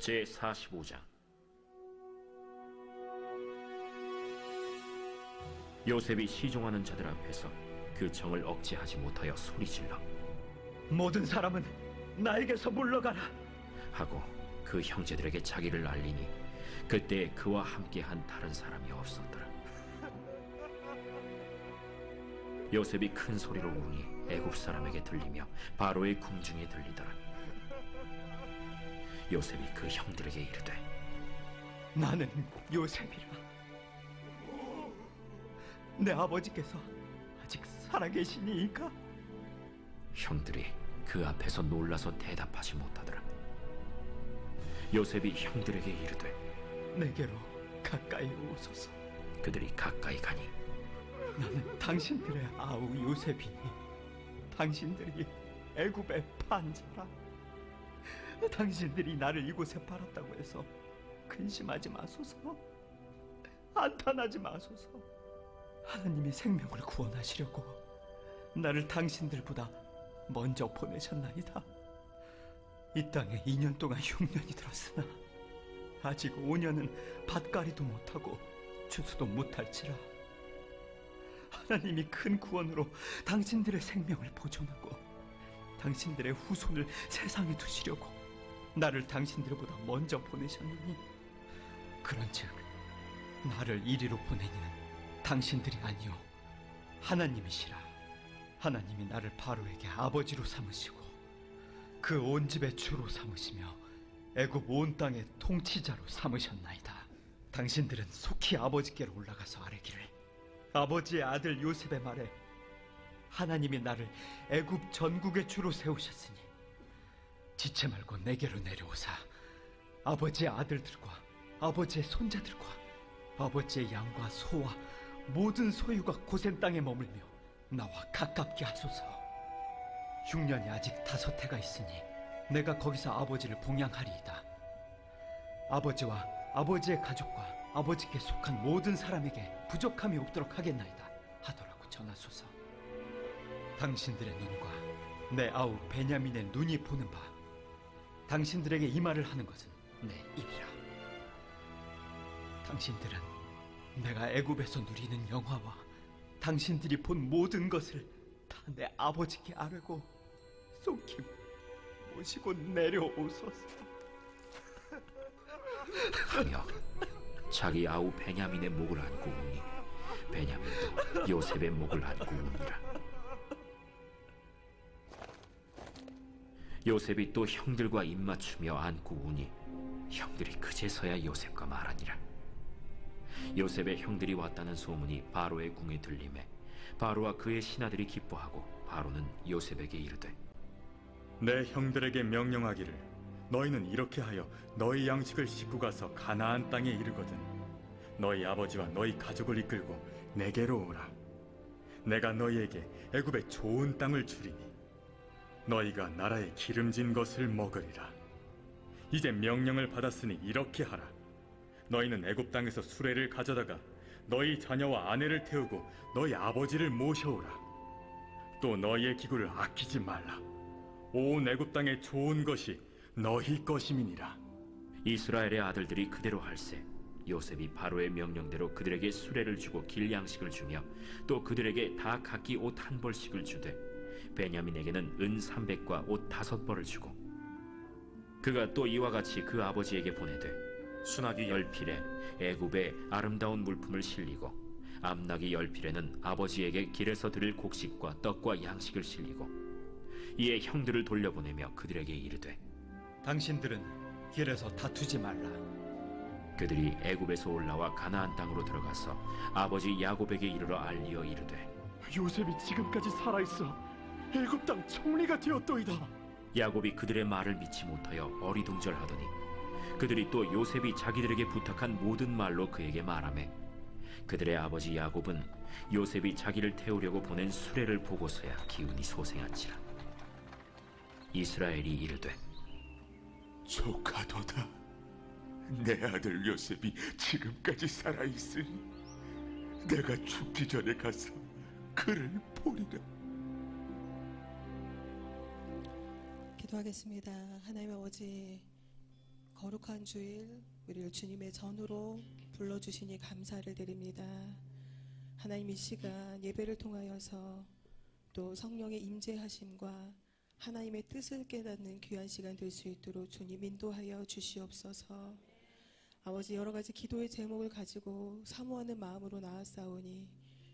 제45장. 요셉이 시종하는 자들 앞에서 그 정을 억제하지 못하여 소리질러 모든 사람은 나에게서 물러가라 하고 그 형제들에게 자기를 알리니 그때 그와 함께한 다른 사람이 없었더라. 요셉이 큰 소리로 우니 애굽 사람에게 들리며 바로의 궁중에 들리더라. 요셉이 그 형들에게 이르되 나는 요셉이라. 내 아버지께서 아직 살아계시니이까? 형들이 그 앞에서 놀라서 대답하지 못하더라. 요셉이 형들에게 이르되 내게로 가까이 오소서. 그들이 가까이 가니 나는 당신들의 아우 요셉이니 당신들이 애굽의 판자라. 당신들이 나를 이곳에 팔았다고 해서 근심하지 마소서. 안탄하지 마소서. 하나님이 생명을 구원하시려고 나를 당신들보다 먼저 보내셨나이다. 이 땅에 2년 동안 흉년이 들었으나 아직 5년은 밭갈이도 못하고 추수도 못할지라. 하나님이 큰 구원으로 당신들의 생명을 보존하고 당신들의 후손을 세상에 두시려고 나를 당신들보다 먼저 보내셨느니, 그런즉 나를 이리로 보내니는 당신들이 아니요 하나님이시라. 하나님이 나를 바로에게 아버지로 삼으시고 그 온 집의 주로 삼으시며 애굽 온 땅의 통치자로 삼으셨나이다. 당신들은 속히 아버지께로 올라가서 아뢰기를, 아버지의 아들 요셉의 말에 하나님이 나를 애굽 전국의 주로 세우셨으니 지체 말고 내게로 내려오사 아버지의 아들들과 아버지의 손자들과 아버지의 양과 소와 모든 소유가 고센 땅에 머물며 나와 가깝게 하소서. 흉년이 아직 5해가 있으니 내가 거기서 아버지를 봉양하리이다. 아버지와 아버지의 가족과 아버지께 속한 모든 사람에게 부족함이 없도록 하겠나이다 하더라고 전하소서. 당신들의 눈과 내 아우 베냐민의 눈이 보는 바 당신들에게 이 말을 하는 것은 내 일이라. 당신들은 내가 애굽에서 누리는 영화와 당신들이 본 모든 것을 다 내 아버지께 아뢰고 속히 모시고 내려오소서 하며 자기 아우 베냐민의 목을 안고 우니 베냐민도 요셉의 목을 안고 우니라. 요셉이 또 형들과 입맞추며 안고 우니 형들이 그제서야 요셉과 말하니라. 요셉의 형들이 왔다는 소문이 바로의 궁에 들리매 바로와 그의 신하들이 기뻐하고 바로는 요셉에게 이르되, 내 형들에게 명령하기를 너희는 이렇게 하여 너희 양식을 싣고 가서 가나안 땅에 이르거든 너희 아버지와 너희 가족을 이끌고 내게로 오라. 내가 너희에게 애굽의 좋은 땅을 주리니 너희가 나라의 기름진 것을 먹으리라. 이제 명령을 받았으니 이렇게 하라. 너희는 애굽 땅에서 수레를 가져다가 너희 자녀와 아내를 태우고 너희 아버지를 모셔오라. 또 너희의 기구를 아끼지 말라. 온 애굽 땅의 좋은 것이 너희 것임이니라. 이스라엘의 아들들이 그대로 할세 요셉이 바로의 명령대로 그들에게 수레를 주고 길 양식을 주며 또 그들에게 다 각기 옷 1벌씩을 주되 베냐민에게는 은 300과 옷 5벌을 주고 그가 또 이와 같이 그 아버지에게 보내되 수나기 10필에 애굽의 아름다운 물품을 실리고 암나기 10필에는 아버지에게 길에서 드릴 곡식과 떡과 양식을 실리고 이에 형들을 돌려보내며 그들에게 이르되, 당신들은 길에서 다투지 말라. 그들이 애굽에서 올라와 가나안 땅으로 들어가서 아버지 야곱에게 이르러 알리어 이르되, 요셉이 지금까지 살아있어 애굽 땅 총리가 되었도이다. 야곱이 그들의 말을 믿지 못하여 어리둥절하더니 그들이 또 요셉이 자기들에게 부탁한 모든 말로 그에게 말하매 그들의 아버지 야곱은 요셉이 자기를 태우려고 보낸 수레를 보고서야 기운이 솟행한지라. 이스라엘이 이르되, 조카도다. 내 아들 요셉이 지금까지 살아있으니 내가 죽기 전에 가서 그를 보리라. 기도하겠습니다. 하나님 아버지, 거룩한 주일 우리를 주님의 전으로 불러주시니 감사를 드립니다. 하나님, 이 시간 예배를 통하여서 또 성령의 임재하심과 하나님의 뜻을 깨닫는 귀한 시간 될 수 있도록 주님 인도하여 주시옵소서. 아버지, 여러 가지 기도의 제목을 가지고 사모하는 마음으로 나아싸우니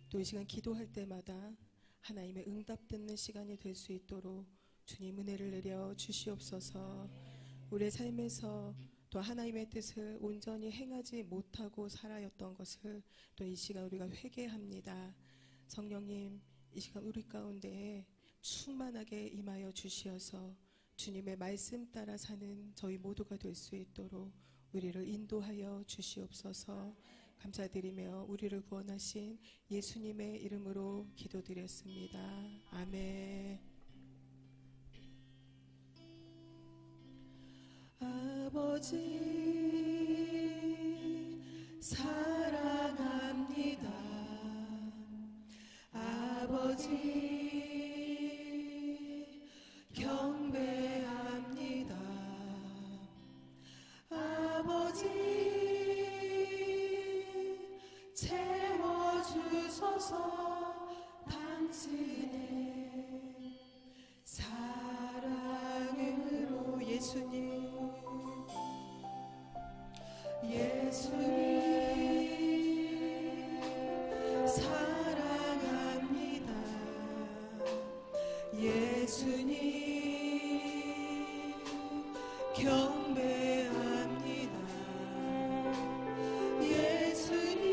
또 이 시간 기도할 때마다 하나님의 응답 듣는 시간이 될 수 있도록 주님 은혜를 내려 주시옵소서. 우리의 삶에서 또 하나님의 뜻을 온전히 행하지 못하고 살아였던 것을 또 이 시간 우리가 회개합니다. 성령님, 이 시간 우리 가운데 충만하게 임하여 주시어서 주님의 말씀 따라 사는 저희 모두가 될 수 있도록 우리를 인도하여 주시옵소서. 감사드리며 우리를 구원하신 예수님의 이름으로 기도드렸습니다. 아멘. 아버지 사랑합니다. 아버지 경배합니다. 아버지 채워주소서. 당신의 사랑으로 예수님 사랑합니다. 예수님 경배합니다. 예수님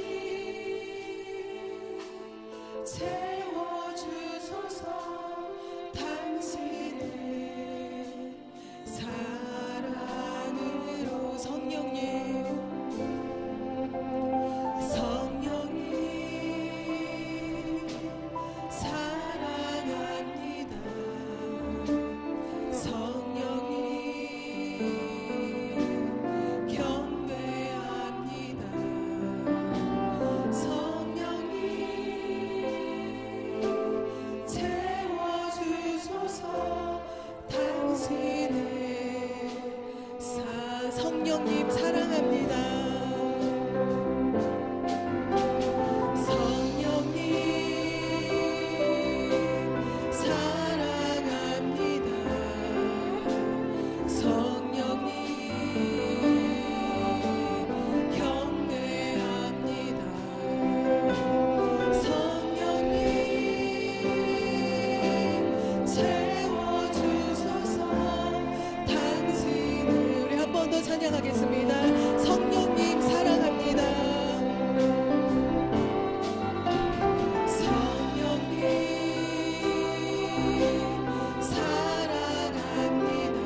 채워주소서. 당신의 사랑으로 성령님 사랑합니다. 성령님 경배합니다. 성령님 채워주소서. 당신의 성령님 사랑합니다. 찬양하겠습니다. 성령님 사랑합니다. 성령님 사랑합니다.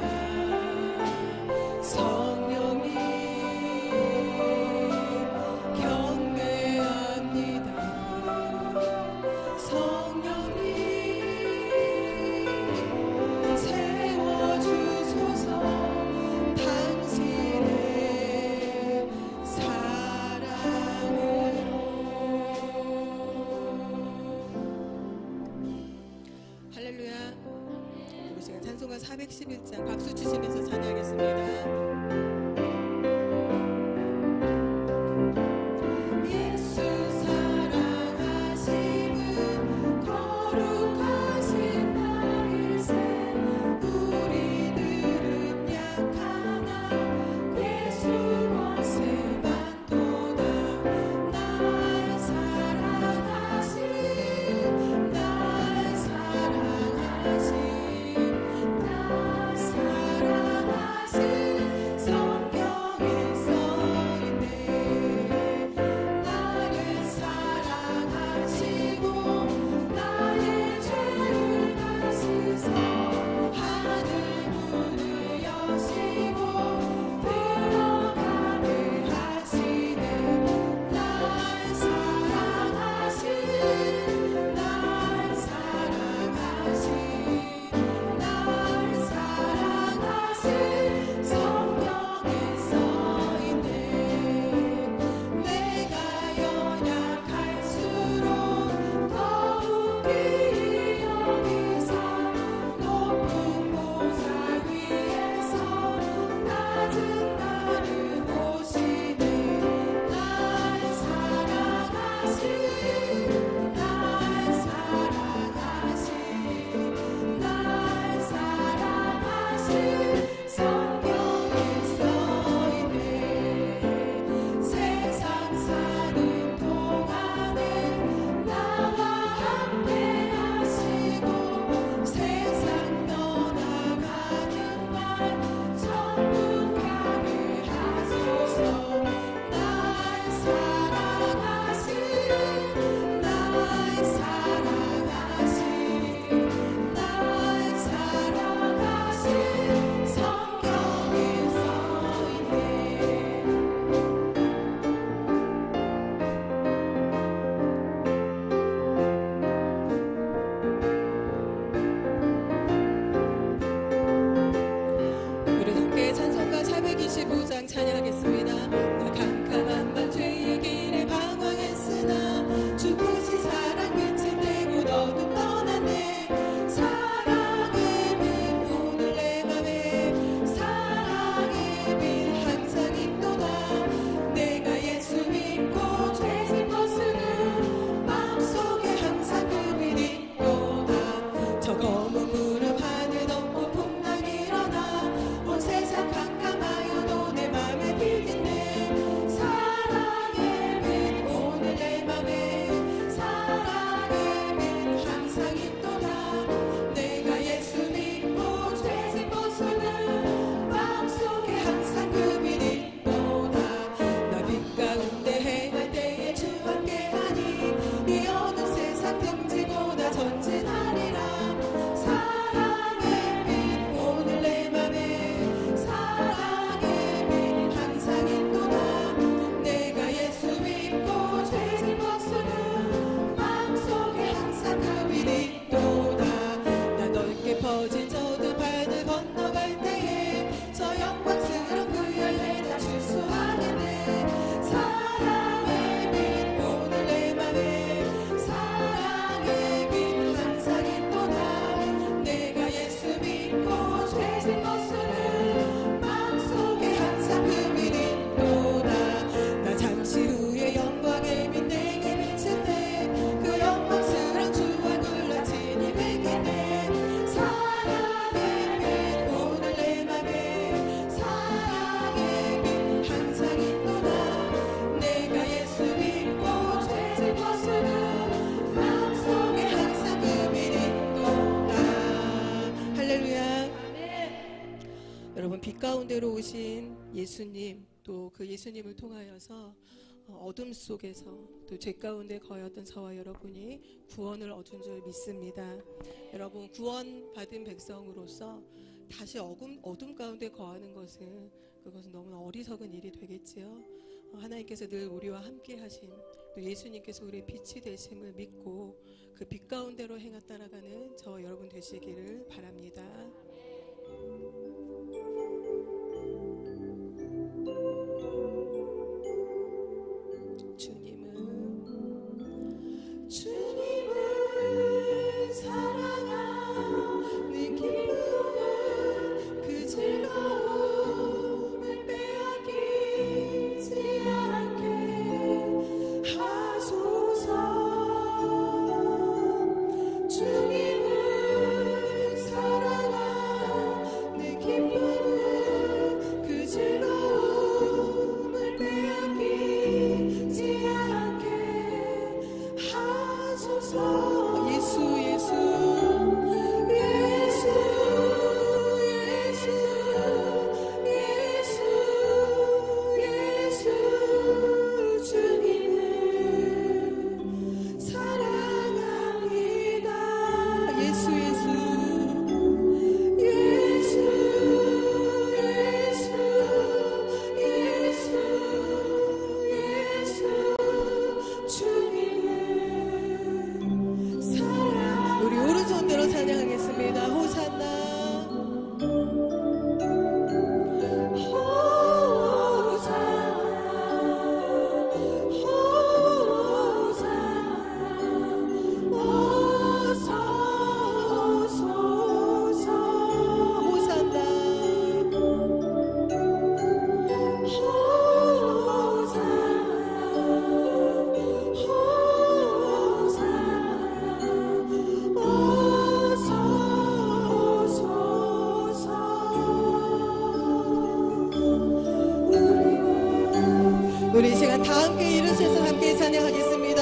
성령님 경배합니다. 성령님 채워주소서. 할렐루야. 우리 시간 찬송가 411장 박수 치시면서 찬양하겠습니다. 사랑하신 가운데로 오신 예수님, 또 그 예수님을 통하여서 어둠 속에서 또 죄 가운데 거하였던 저와 여러분이 구원을 얻은 줄 믿습니다. 여러분, 구원받은 백성으로서 다시 어둠 가운데 거하는 것은 그것은 너무나 어리석은 일이 되겠지요. 하나님께서 늘 우리와 함께 하심, 또 예수님께서 우리의 빛이 되심을 믿고 그 빛 가운데로 행하 따라가는 저와 여러분 되시기를 바랍니다. 주님을 사랑하는 기쁨은 그 즐거움을 빼앗기지 않게 하소서. 주님을 사랑하는 기쁨은 그 즐거움을 빼앗기지 않게 하소서. 예수 예수 예수 예수 예수 예수 주님을 사랑합니다. 예수 예수 예수 예수 예수 예수 주님을 우리 오른손으로 찬양하겠습니다. 호산나 우리 이 시간 다 함께 일으켜서 함께 찬양하겠습니다.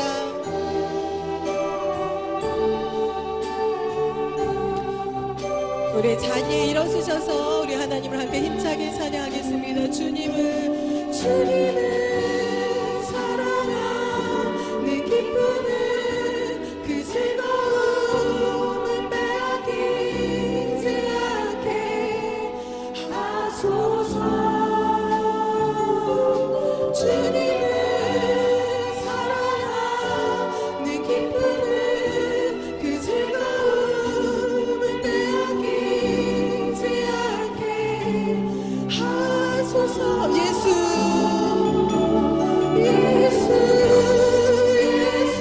우리 자리에 일어서셔서 우리 하나님을 함께 힘차게 찬양하겠습니다. 주님을 사랑하는 기쁨은 그 즐거움을 빼앗기지 않게 하소서. 주님을 사랑하는 기쁨은 그 즐거움을 빼앗기지 않게 하소서. 예수 예수 예수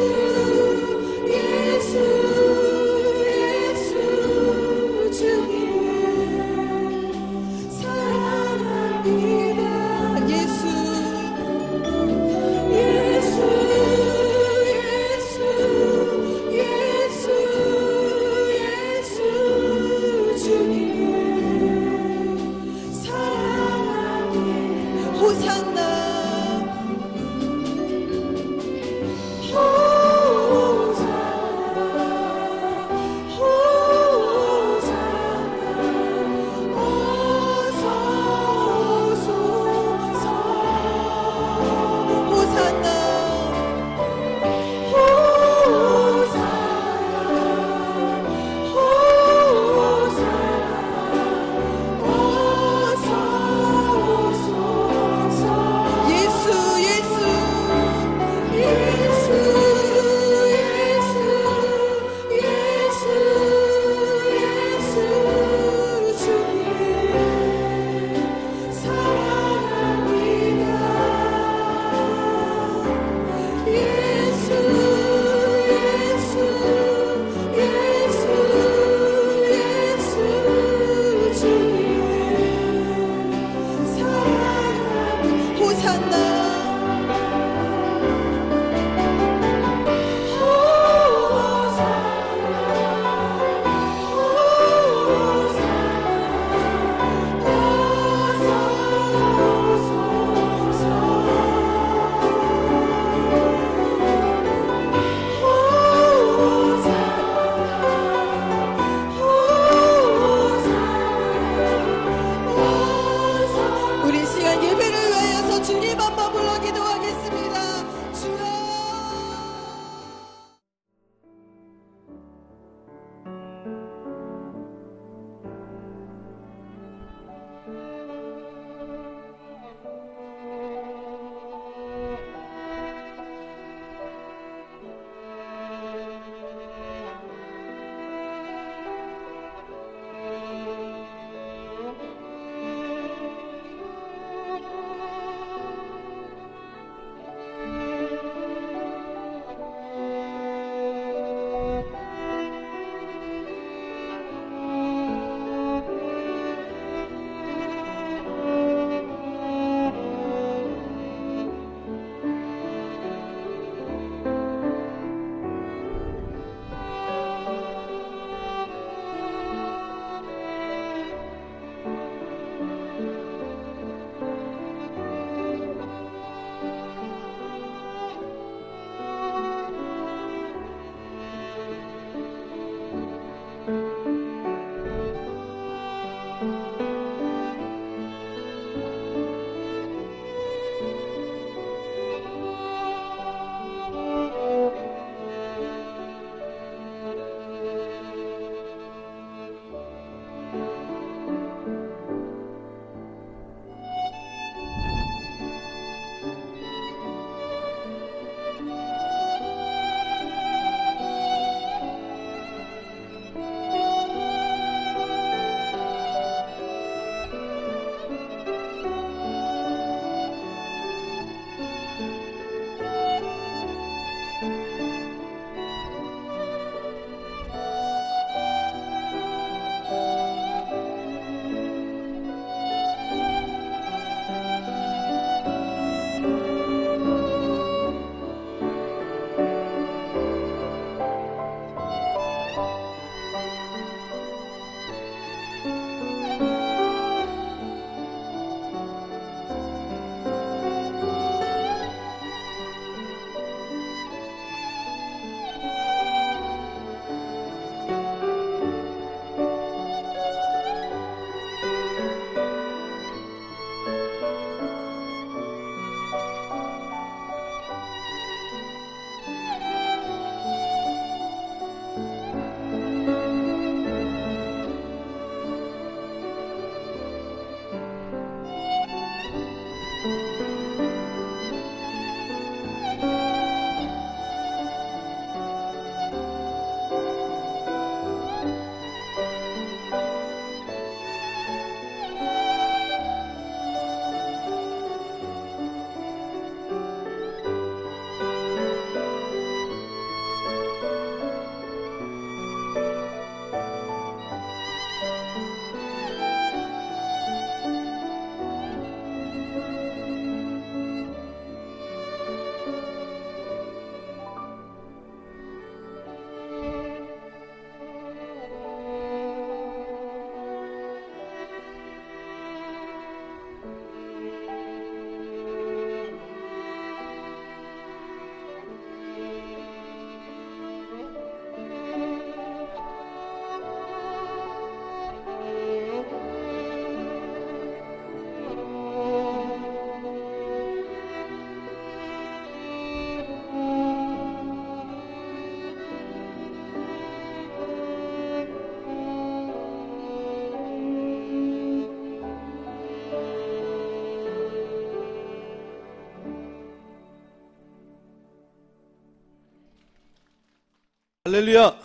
할렐루야.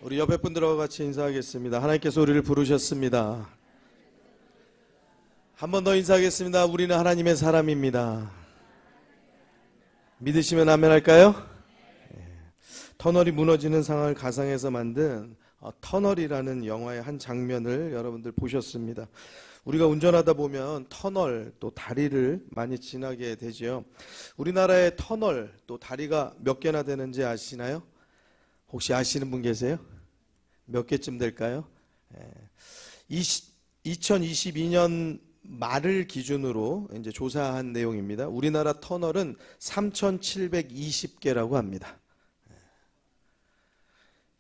우리 옆에 분들하고 같이 인사하겠습니다. 하나님께서 우리를 부르셨습니다. 한 번 더 인사하겠습니다. 우리는 하나님의 사람입니다. 믿으시면 아멘 할까요? 터널이 무너지는 상황을 가상해서 만든 터널이라는 영화의 한 장면을 여러분들 보셨습니다. 우리가 운전하다 보면 터널 또 다리를 많이 지나게 되죠. 우리나라의 터널 또 다리가 몇 개나 되는지 아시나요? 혹시 아시는 분 계세요? 몇 개쯤 될까요? 2022년 말을 기준으로 이제 조사한 내용입니다. 우리나라 터널은 3,720개라고 합니다.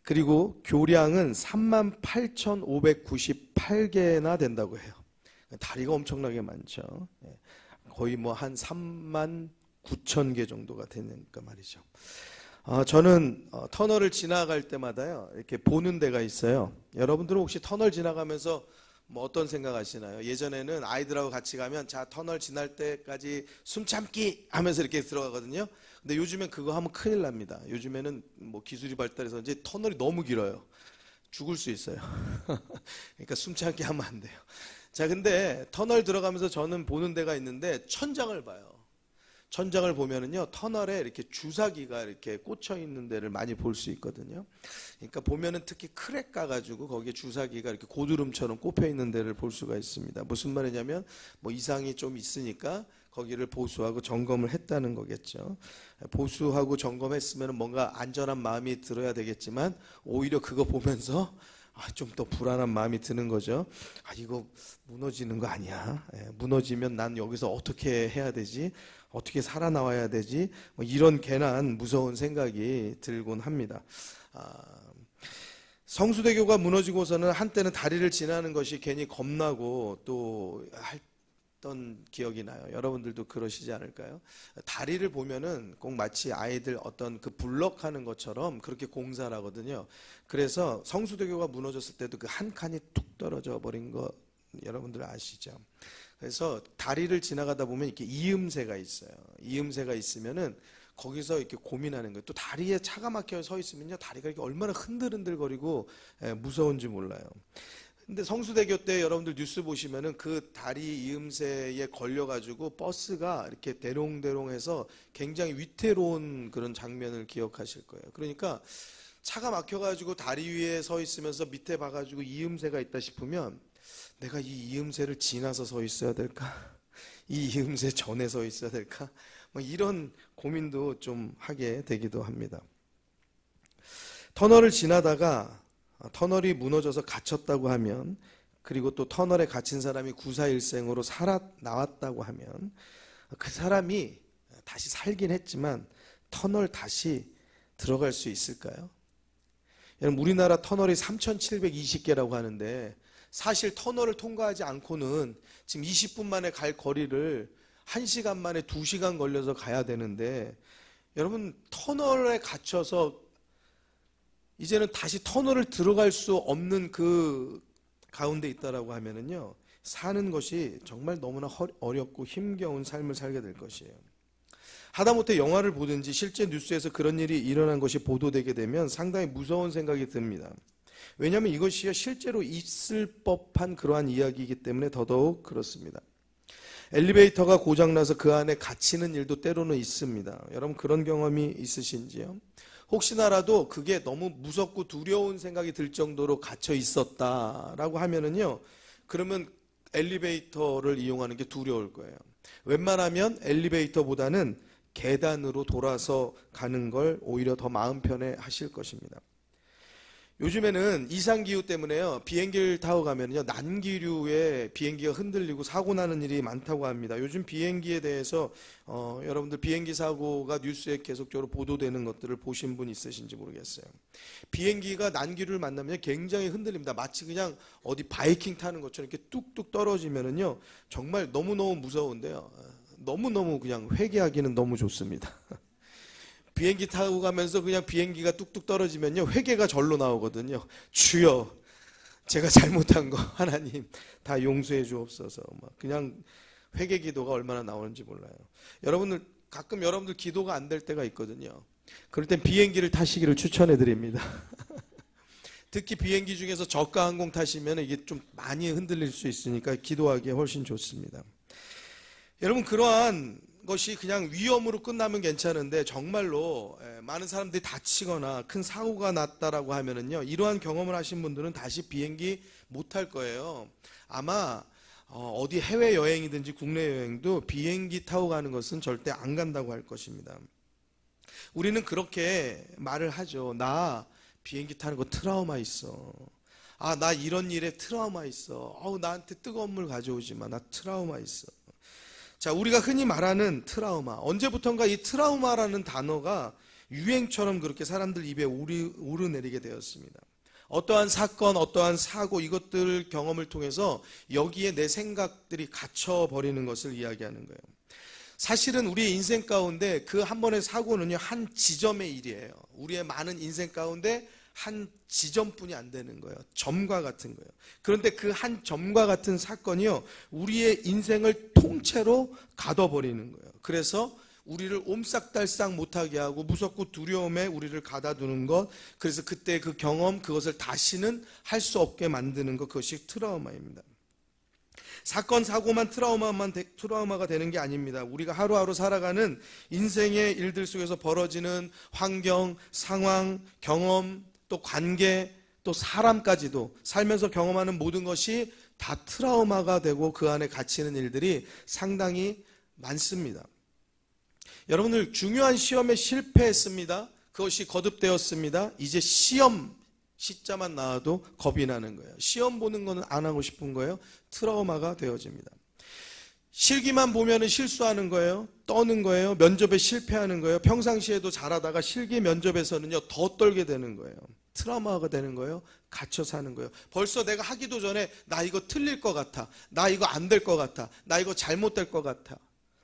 그리고 교량은 38,598개나 된다고 해요. 다리가 엄청나게 많죠. 거의 뭐 한 39,000개 정도가 되니까 말이죠. 저는 터널을 지나갈 때마다요 이렇게 보는 데가 있어요. 여러분들은 혹시 터널 지나가면서 뭐 어떤 생각하시나요? 예전에는 아이들하고 같이 가면 자 터널 지날 때까지 숨 참기 하면서 이렇게 들어가거든요. 근데 요즘엔 그거 하면 큰일 납니다. 요즘에는 뭐 기술이 발달해서 이제 터널이 너무 길어요. 죽을 수 있어요. 그러니까 숨 참기 하면 안 돼요. 자, 근데 터널 들어가면서 저는 보는 데가 있는데 천장을 봐요. 천장을 보면은요 터널에 이렇게 주사기가 이렇게 꽂혀 있는 데를 많이 볼 수 있거든요. 그러니까 보면은 특히 크랙 가가지고 거기에 주사기가 이렇게 고드름처럼 꼽혀 있는 데를 볼 수가 있습니다. 무슨 말이냐면 뭐 이상이 좀 있으니까 거기를 보수하고 점검을 했다는 거겠죠. 보수하고 점검했으면 뭔가 안전한 마음이 들어야 되겠지만 오히려 그거 보면서 좀 더 불안한 마음이 드는 거죠. 이거 무너지는 거 아니야? 무너지면 난 여기서 어떻게 해야 되지? 어떻게 살아나와야 되지? 뭐 이런 괜한 무서운 생각이 들곤 합니다. 성수대교가 무너지고서는 한때는 다리를 지나는 것이 괜히 겁나고 또 했던 기억이 나요. 여러분들도 그러시지 않을까요? 다리를 보면은 꼭 마치 아이들 어떤 그 블럭하는 것처럼 그렇게 공사를 하거든요. 그래서 성수대교가 무너졌을 때도 그 한 칸이 툭 떨어져 버린 거 여러분들 아시죠? 그래서 다리를 지나가다 보면 이렇게 이음새가 있어요. 이음새가 있으면은 거기서 이렇게 고민하는 거예요. 또 다리에 차가 막혀 서 있으면요, 다리가 이렇게 얼마나 흔들흔들거리고 무서운지 몰라요. 근데 성수대교 때 여러분들 뉴스 보시면은 그 다리 이음새에 걸려가지고 버스가 이렇게 대롱대롱해서 굉장히 위태로운 그런 장면을 기억하실 거예요. 그러니까 차가 막혀가지고 다리 위에 서 있으면서 밑에 봐가지고 이음새가 있다 싶으면 내가 이 이음새를 지나서 서 있어야 될까? 이 이음새 전에 서 있어야 될까? 뭐 이런 고민도 좀 하게 되기도 합니다. 터널을 지나다가 터널이 무너져서 갇혔다고 하면, 그리고 또 터널에 갇힌 사람이 구사일생으로 살아나왔다고 하면 그 사람이 다시 살긴 했지만 터널 다시 들어갈 수 있을까요? 여러분, 우리나라 터널이 3,720개라고 하는데 사실 터널을 통과하지 않고는 지금 20분 만에 갈 거리를 1시간 만에 2시간 걸려서 가야 되는데, 여러분 터널에 갇혀서 이제는 다시 터널을 들어갈 수 없는 그 가운데 있다라고 하면은요, 사는 것이 정말 너무나 어렵고 힘겨운 삶을 살게 될 것이에요. 하다못해 영화를 보든지 실제 뉴스에서 그런 일이 일어난 것이 보도되게 되면 상당히 무서운 생각이 듭니다. 왜냐하면 이것이 실제로 있을 법한 그러한 이야기이기 때문에 더더욱 그렇습니다. 엘리베이터가 고장나서 그 안에 갇히는 일도 때로는 있습니다. 여러분 그런 경험이 있으신지요? 혹시나라도 그게 너무 무섭고 두려운 생각이 들 정도로 갇혀 있었다라고 하면은요, 그러면 엘리베이터를 이용하는 게 두려울 거예요. 웬만하면 엘리베이터보다는 계단으로 돌아서 가는 걸 오히려 더 마음 편해 하실 것입니다. 요즘에는 이상기후 때문에요, 비행기를 타고 가면요, 난기류에 비행기가 흔들리고 사고 나는 일이 많다고 합니다. 요즘 비행기에 대해서 여러분들 비행기 사고가 뉴스에 계속적으로 보도되는 것들을 보신 분 있으신지 모르겠어요. 비행기가 난기류를 만나면 굉장히 흔들립니다. 마치 그냥 어디 바이킹 타는 것처럼 이렇게 뚝뚝 떨어지면은요, 정말 너무너무 무서운데요, 너무너무 그냥 회개하기는 너무 좋습니다. 비행기 타고 가면서 그냥 비행기가 뚝뚝 떨어지면요, 회개가 절로 나오거든요. 주여, 제가 잘못한 거 하나님 다 용서해 주옵소서. 막 그냥 회개 기도가 얼마나 나오는지 몰라요. 여러분들 가끔 여러분들 기도가 안 될 때가 있거든요. 그럴 땐 비행기를 타시기를 추천해 드립니다. 특히 비행기 중에서 저가 항공 타시면 이게 좀 많이 흔들릴 수 있으니까 기도하기에 훨씬 좋습니다. 여러분, 그러한 것이 그냥 위험으로 끝나면 괜찮은데 정말로 많은 사람들이 다치거나 큰 사고가 났다라고 하면은요, 이러한 경험을 하신 분들은 다시 비행기 못 탈 거예요. 아마 어디 해외 여행이든지 국내 여행도 비행기 타고 가는 것은 절대 안 간다고 할 것입니다. 우리는 그렇게 말을 하죠. 나 비행기 타는 거 트라우마 있어. 아, 나 이런 일에 트라우마 있어. 나한테 뜨거운 물 가져오지 마. 나 트라우마 있어. 자, 우리가 흔히 말하는 트라우마. 언제부턴가 이 트라우마라는 단어가 유행처럼 그렇게 사람들 입에 오르내리게 되었습니다. 어떠한 사건, 어떠한 사고, 이것들 경험을 통해서 여기에 내 생각들이 갇혀버리는 것을 이야기하는 거예요. 사실은 우리의 인생 가운데 그 한 번의 사고는요, 한 지점의 일이에요. 우리의 많은 인생 가운데 한 지점뿐이 안 되는 거예요. 점과 같은 거예요. 그런데 그 한 점과 같은 사건이요, 우리의 인생을 통째로 가둬버리는 거예요. 그래서 우리를 옴싹달싹 못하게 하고 무섭고 두려움에 우리를 가다두는 것, 그래서 그때 그 경험, 그것을 다시는 할 수 없게 만드는 것, 그것이 트라우마입니다. 사건, 사고만 트라우마가 되는 게 아닙니다. 우리가 하루하루 살아가는 인생의 일들 속에서 벌어지는 환경, 상황, 경험, 또 관계, 또 사람까지도 살면서 경험하는 모든 것이 다 트라우마가 되고 그 안에 갇히는 일들이 상당히 많습니다. 여러분들, 중요한 시험에 실패했습니다. 그것이 거듭되었습니다. 이제 시험 시자만 나와도 겁이 나는 거예요. 시험 보는 거는 안 하고 싶은 거예요. 트라우마가 되어집니다. 실기만 보면은 실수하는 거예요. 떠는 거예요. 면접에 실패하는 거예요. 평상시에도 잘하다가 실기 면접에서는요, 더 떨게 되는 거예요. 트라우마가 되는 거예요. 갇혀 사는 거예요. 벌써 내가 하기도 전에 나 이거 틀릴 것 같아. 나 이거 안 될 것 같아. 나 이거 잘못될 것 같아.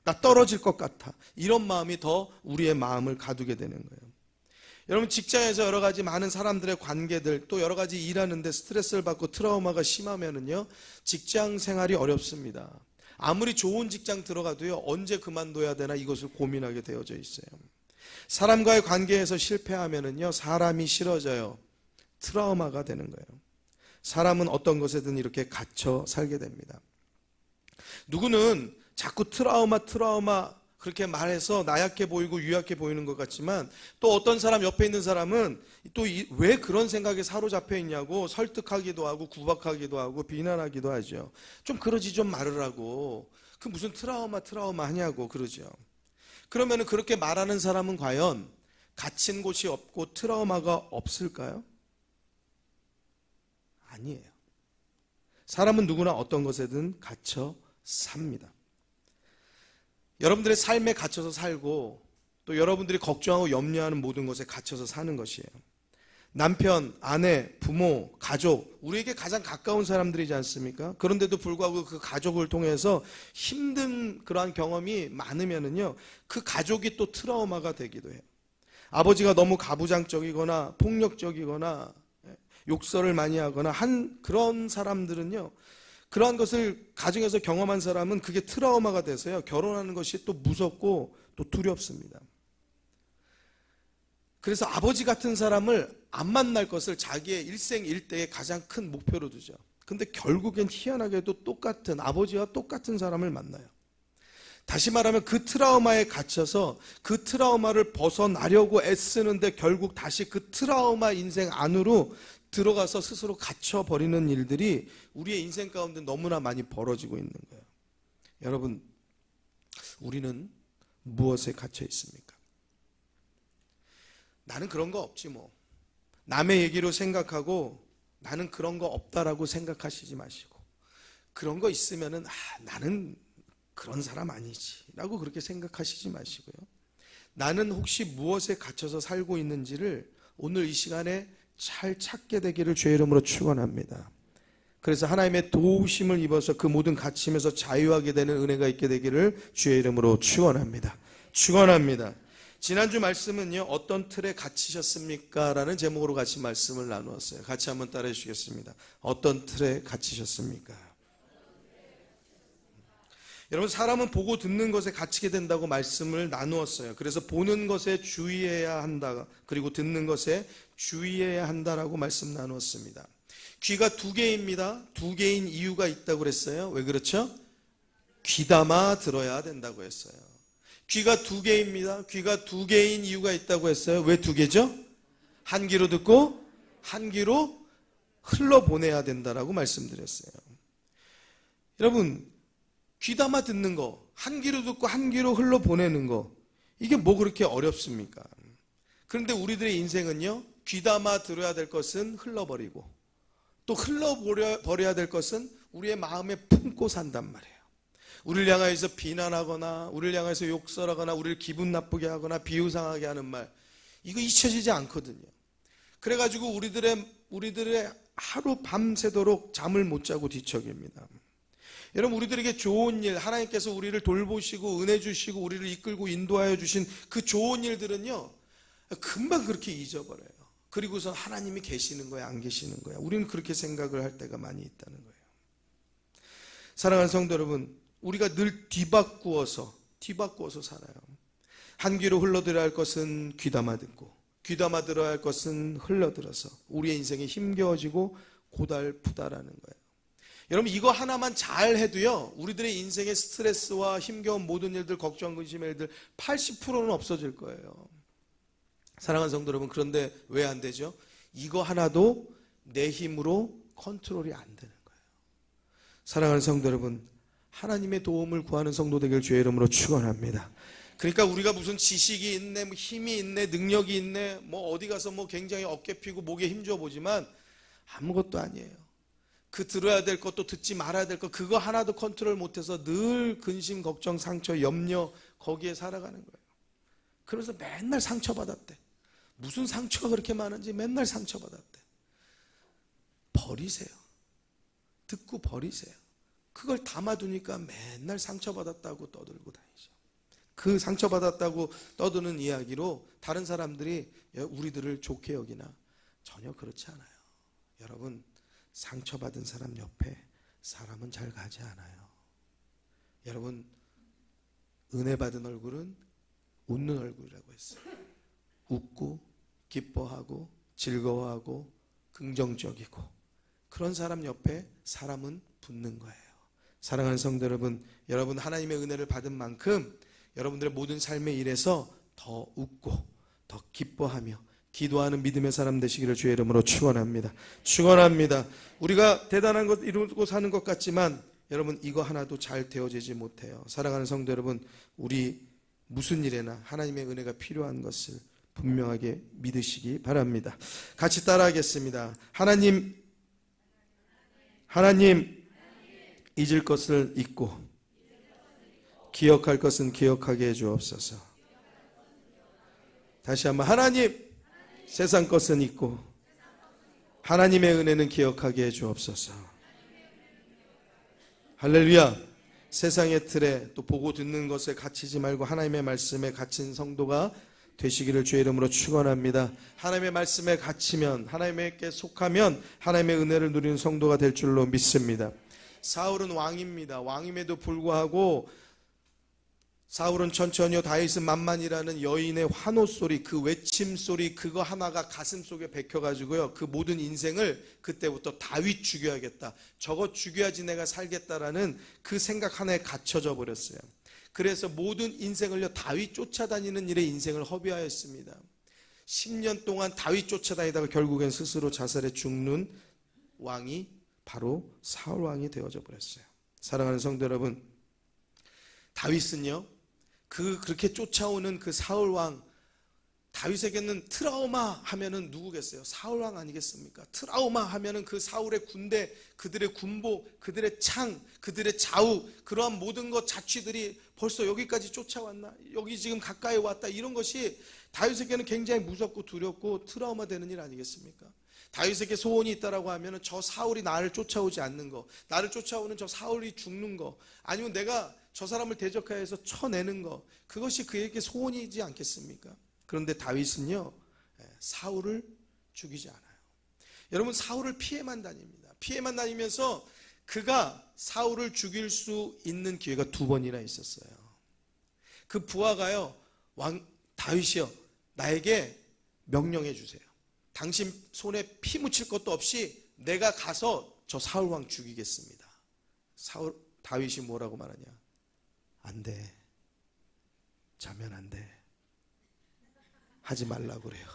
나 떨어질 것 같아. 이런 마음이 더 우리의 마음을 가두게 되는 거예요. 여러분, 직장에서 여러 가지 많은 사람들의 관계들, 또 여러 가지 일하는데 스트레스를 받고 트라우마가 심하면은요, 직장 생활이 어렵습니다. 아무리 좋은 직장 들어가도요, 언제 그만둬야 되나 이것을 고민하게 되어져 있어요. 사람과의 관계에서 실패하면은요, 사람이 싫어져요. 트라우마가 되는 거예요. 사람은 어떤 것에든 이렇게 갇혀 살게 됩니다. 누구는 자꾸 트라우마 그렇게 말해서 나약해 보이고 유약해 보이는 것 같지만, 또 어떤 사람, 옆에 있는 사람은 또 왜 그런 생각에 사로잡혀 있냐고 설득하기도 하고 구박하기도 하고 비난하기도 하죠. 좀 그러지 좀 말으라고. 그 무슨 트라우마 하냐고 그러죠. 그러면은 그렇게 말하는 사람은 과연 갇힌 곳이 없고 트라우마가 없을까요? 아니에요. 사람은 누구나 어떤 것에든 갇혀 삽니다. 여러분들의 삶에 갇혀서 살고, 또 여러분들이 걱정하고 염려하는 모든 것에 갇혀서 사는 것이에요. 남편, 아내, 부모, 가족, 우리에게 가장 가까운 사람들이지 않습니까? 그런데도 불구하고 그 가족을 통해서 힘든 그러한 경험이 많으면은요, 그 가족이 또 트라우마가 되기도 해요. 아버지가 너무 가부장적이거나 폭력적이거나 욕설을 많이 하거나 한 그런 사람들은요, 그러한 것을 가정에서 경험한 사람은 그게 트라우마가 돼서요, 결혼하는 것이 또 무섭고 또 두렵습니다. 그래서 아버지 같은 사람을 안 만날 것을 자기의 일생일대의 가장 큰 목표로 두죠. 근데 결국엔 희한하게도 아버지와 똑같은 사람을 만나요. 다시 말하면 그 트라우마에 갇혀서 그 트라우마를 벗어나려고 애쓰는데 결국 다시 그 트라우마 인생 안으로 들어가서 스스로 갇혀버리는 일들이 우리의 인생 가운데 너무나 많이 벌어지고 있는 거예요. 여러분, 우리는 무엇에 갇혀 있습니까? 나는 그런 거 없지 뭐. 남의 얘기로 생각하고 나는 그런 거 없다라고 생각하시지 마시고, 그런 거 있으면은 나는 그런 사람 아니지 라고 그렇게 생각하시지 마시고요. 나는 혹시 무엇에 갇혀서 살고 있는지를 오늘 이 시간에 잘 찾게 되기를 주의 이름으로 축원합니다. 그래서 하나님의 도우심을 입어서 그 모든 갇힘에서 자유하게 되는 은혜가 있게 되기를 주의 이름으로 축원합니다. 지난주 말씀은요, 어떤 틀에 갇히셨습니까? 라는 제목으로 같이 말씀을 나누었어요. 같이 한번 따라해 주시겠습니다. 어떤 틀에 갇히셨습니까? 여러분, 사람은 보고 듣는 것에 갇히게 된다고 말씀을 나누었어요. 그래서 보는 것에 주의해야 한다, 그리고 듣는 것에 주의해야 한다라고 말씀 나누었습니다. 귀가 두 개입니다. 두 개인 이유가 있다고 그랬어요. 왜 그렇죠? 귀담아 들어야 된다고 했어요. 귀가 두 개입니다. 귀가 두 개인 이유가 있다고 했어요. 왜 두 개죠? 한 귀로 듣고 한 귀로 흘러보내야 된다라고 말씀드렸어요. 여러분, 귀담아 듣는 거, 한 귀로 듣고 한 귀로 흘러보내는 거, 이게 뭐 그렇게 어렵습니까? 그런데 우리들의 인생은요, 귀담아 들어야 될 것은 흘러버리고 또 흘러버려야 될 것은 우리의 마음에 품고 산단 말이에요. 우리를 향하여서 비난하거나 우리를 향해서 욕설하거나 우리를 기분 나쁘게 하거나 비유상하게 하는 말, 이거 잊혀지지 않거든요. 그래가지고 우리들의 하루 밤새도록 잠을 못 자고 뒤척입니다. 여러분, 우리들에게 좋은 일, 하나님께서 우리를 돌보시고 은혜 주시고 우리를 이끌고 인도하여 주신 그 좋은 일들은요, 금방 그렇게 잊어버려요. 그리고선 하나님이 계시는 거야, 안 계시는 거야, 우리는 그렇게 생각을 할 때가 많이 있다는 거예요. 사랑하는 성도 여러분, 우리가 늘 뒤바꾸어서 살아요. 한 귀로 흘러들어야 할 것은 귀담아 듣고, 귀담아 들어야 할 것은 흘러들어서 우리의 인생이 힘겨워지고 고달프다라는 거예요. 여러분, 이거 하나만 잘 해도요, 우리들의 인생의 스트레스와 힘겨운 모든 일들, 걱정, 근심의 일들 80%는 없어질 거예요. 사랑하는 성도 여러분, 그런데 왜 안 되죠? 이거 하나도 내 힘으로 컨트롤이 안 되는 거예요. 사랑하는 성도 여러분, 하나님의 도움을 구하는 성도 되길 주의 이름으로 축원합니다. 그러니까 우리가 무슨 지식이 있네, 뭐 힘이 있네, 능력이 있네, 뭐 어디 가서 뭐 굉장히 어깨 피고 목에 힘줘 보지만 아무것도 아니에요. 그 들어야 될 것도 듣지 말아야 될 것, 그거 하나도 컨트롤 못해서 늘 근심, 걱정, 상처, 염려 거기에 살아가는 거예요. 그러면서 맨날 상처받았대. 무슨 상처가 그렇게 많은지 맨날 상처받았대. 버리세요. 듣고 버리세요. 그걸 담아두니까 맨날 상처받았다고 떠들고 다니죠. 그 상처받았다고 떠드는 이야기로 다른 사람들이 우리들을 좋게 여기나 전혀 그렇지 않아요. 여러분, 상처받은 사람 옆에 사람은 잘 가지 않아요. 여러분, 은혜 받은 얼굴은 웃는 얼굴이라고 했어요. 웃고 기뻐하고 즐거워하고 긍정적이고, 그런 사람 옆에 사람은 붙는 거예요. 사랑하는 성도 여러분, 여러분 하나님의 은혜를 받은 만큼 여러분들의 모든 삶의 일에서 더 웃고 더 기뻐하며 기도하는 믿음의 사람 되시기를 주의 이름으로 축원합니다. 축원합니다. 우리가 대단한 것 이루고 사는 것 같지만 여러분, 이거 하나도 잘 되어지지 못해요. 사랑하는 성도 여러분, 우리 무슨 일에나 하나님의 은혜가 필요한 것을 분명하게 믿으시기 바랍니다. 같이 따라하겠습니다. 하나님 잊을 것을 잊고 기억할 것은 기억하게 해주옵소서. 다시 한번, 하나님 세상 것은 잊고 하나님의 은혜는 기억하게 해주옵소서. 할렐루야. 세상의 틀에 또 보고 듣는 것에 갇히지 말고 하나님의 말씀에 갇힌 성도가 되시기를 주의 이름으로 축원합니다. 하나님의 말씀에 갇히면, 하나님께 속하면 하나님의 은혜를 누리는 성도가 될 줄로 믿습니다. 사울은 왕입니다. 왕임에도 불구하고 사울은 천천히요, 다윗은 만만이라는 여인의 환호 소리, 그 외침 소리, 그거 하나가 가슴 속에 박혀가지고요, 그 모든 인생을 그때부터 다윗 죽여야겠다, 저거 죽여야지 내가 살겠다라는 그 생각 하나에 갇혀져 버렸어요. 그래서 모든 인생을요, 다윗 쫓아다니는 일에 인생을 허비하였습니다. 10년 동안 다윗 쫓아다니다가 결국엔 스스로 자살해 죽는 왕이 바로 사울 왕이 되어져 버렸어요. 사랑하는 성도 여러분, 다윗은요, 그렇게 쫓아오는 그 사울 왕, 다윗에게는 트라우마 하면은 누구겠어요? 사울 왕 아니겠습니까? 트라우마 하면은 그 사울의 군대, 그들의 군복, 그들의 창, 그들의 좌우, 그러한 모든 것 자취들이 벌써 여기까지 쫓아왔나? 여기 지금 가까이 왔다. 이런 것이 다윗에게는 굉장히 무섭고 두렵고 트라우마 되는 일 아니겠습니까? 다윗에게 소원이 있다라고 하면은 저 사울이 나를 쫓아오지 않는 거, 나를 쫓아오는 저 사울이 죽는 거, 아니면 내가 저 사람을 대적하여서 쳐내는 거, 그것이 그에게 소원이지 않겠습니까? 그런데 다윗은요, 사울을 죽이지 않아요. 여러분, 사울을 피해만 다닙니다. 피해만 다니면서 그가 사울을 죽일 수 있는 기회가 2번이나 있었어요. 그 부하가요, 왕 다윗이요, 나에게 명령해 주세요. 당신 손에 피 묻힐 것도 없이 내가 가서 저 사울 왕 죽이겠습니다. 다윗이 뭐라고 말하냐? 안 돼. 자면 안 돼. 하지 말라고 그래요.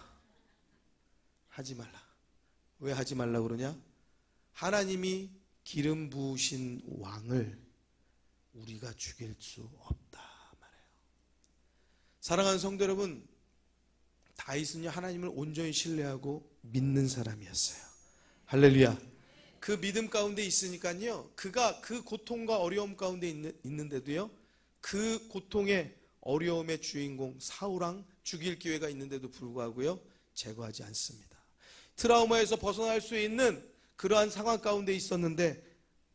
하지 말라. 왜 하지 말라고 그러냐? 하나님이 기름 부으신 왕을 우리가 죽일 수 없다 말해요. 사랑하는 성도 여러분, 다윗은요, 하나님을 온전히 신뢰하고 믿는 사람이었어요. 할렐루야. 그 믿음 가운데 있으니까요, 그가 그 고통과 어려움 가운데 있는데도요, 그 고통의 어려움의 주인공 사울왕 죽일 기회가 있는데도 불구하고요, 제거하지 않습니다. 트라우마에서 벗어날 수 있는 그러한 상황 가운데 있었는데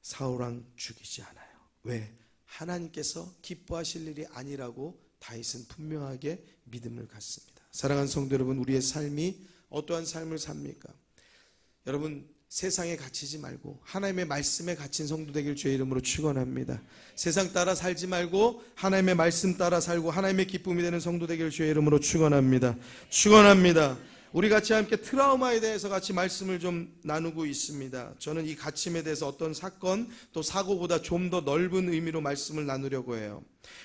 사울왕 죽이지 않아요. 왜? 하나님께서 기뻐하실 일이 아니라고 다윗은 분명하게 믿음을 갖습니다. 사랑하는 성도 여러분, 우리의 삶이 어떠한 삶을 삽니까? 여러분, 세상에 갇히지 말고 하나님의 말씀에 갇힌 성도 되길 주의 이름으로 축원합니다. 세상 따라 살지 말고 하나님의 말씀 따라 살고 하나님의 기쁨이 되는 성도 되길 주의 이름으로 축원합니다. 축원합니다. 우리 같이 함께 트라우마에 대해서 같이 말씀을 좀 나누고 있습니다. 저는 이 갇힘에 대해서 어떤 사건 또 사고보다 좀 더 넓은 의미로 말씀을 나누려고 해요.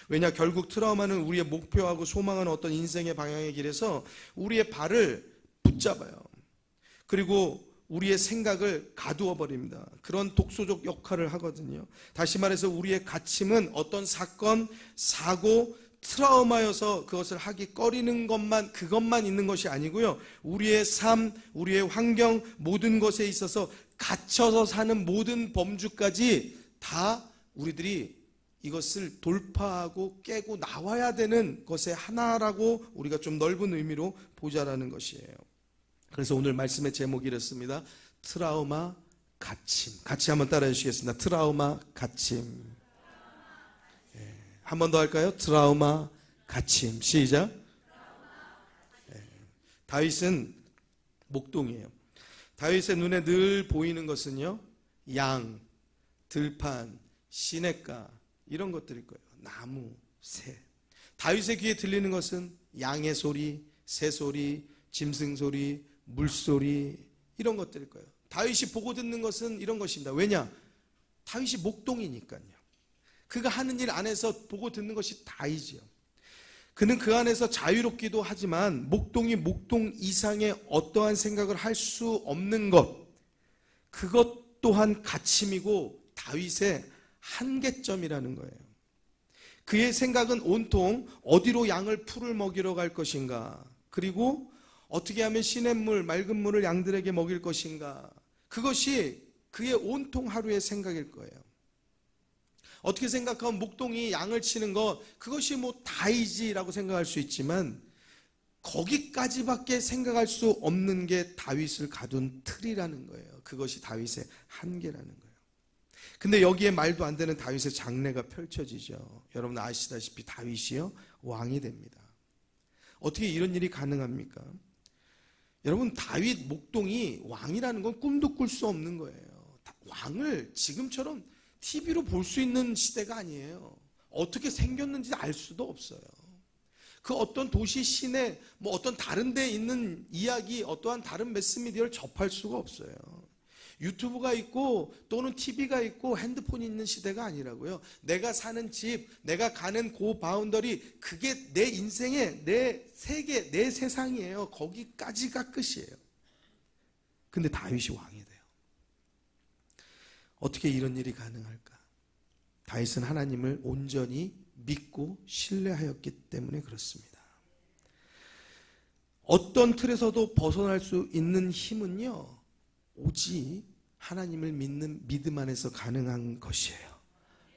왜냐, 결국 트라우마는 우리의 목표하고 소망하는 어떤 인생의 방향의 길에서 우리의 발을 붙잡아요. 그리고 우리의 생각을 가두어 버립니다. 그런 독소적 역할을 하거든요. 다시 말해서 우리의 갇힘은 어떤 사건, 사고, 트라우마여서 그것을 하기 꺼리는 것만, 그것만 있는 것이 아니고요, 우리의 삶, 우리의 환경, 모든 것에 있어서 갇혀서 사는 모든 범주까지 다 우리들이 이것을 돌파하고 깨고 나와야 되는 것의 하나라고 우리가 좀 넓은 의미로 보자라는 것이에요. 그래서 오늘 말씀의 제목이 이렇습니다. 트라우마 갇힘. 같이 한번 따라해 주시겠습니다. 트라우마 갇힘. 한 번 더 할까요? 트라우마 갇힘. 시작. 다윗은 목동이에요. 다윗의 눈에 늘 보이는 것은요, 양, 들판, 시냇가 이런 것들일 거예요. 나무, 새. 다윗의 귀에 들리는 것은 양의 소리, 새 소리, 짐승 소리, 물소리 이런 것들일 거예요. 다윗이 보고 듣는 것은 이런 것입니다. 왜냐? 다윗이 목동이니까요. 그가 하는 일 안에서 보고 듣는 것이 다이지요. 그는 그 안에서 자유롭기도 하지만 목동이 목동 이상의 어떠한 생각을 할 수 없는 것, 그것 또한 갇힘이고 다윗의 한계점이라는 거예요. 그의 생각은 온통 어디로 양을 풀을 먹이러 갈 것인가, 그리고 어떻게 하면 시냇물, 맑은 물을 양들에게 먹일 것인가, 그것이 그의 온통 하루의 생각일 거예요. 어떻게 생각하면 목동이 양을 치는 것, 그것이 뭐 다이지라고 생각할 수 있지만 거기까지밖에 생각할 수 없는 게 다윗을 가둔 틀이라는 거예요. 그것이 다윗의 한계라는 거예요. 근데 여기에 말도 안 되는 다윗의 장래가 펼쳐지죠. 여러분 아시다시피 다윗이요, 왕이 됩니다. 어떻게 이런 일이 가능합니까? 여러분, 다윗 목동이 왕이라는 건 꿈도 꿀 수 없는 거예요. 왕을 지금처럼 TV로 볼 수 있는 시대가 아니에요. 어떻게 생겼는지 알 수도 없어요. 그 어떤 도시 시내, 뭐 어떤 다른 데 있는 이야기, 어떠한 다른 매스미디어를 접할 수가 없어요. 유튜브가 있고 또는 TV가 있고 핸드폰이 있는 시대가 아니라고요. 내가 사는 집, 내가 가는 그 바운더리, 그게 내 인생의, 내 세계, 내 세상이에요. 거기까지가 끝이에요. 근데 다윗이 왕이 돼요. 어떻게 이런 일이 가능할까? 다윗은 하나님을 온전히 믿고 신뢰하였기 때문에 그렇습니다. 어떤 틀에서도 벗어날 수 있는 힘은요, 오직 하나님을 믿는 믿음 안에서 가능한 것이에요.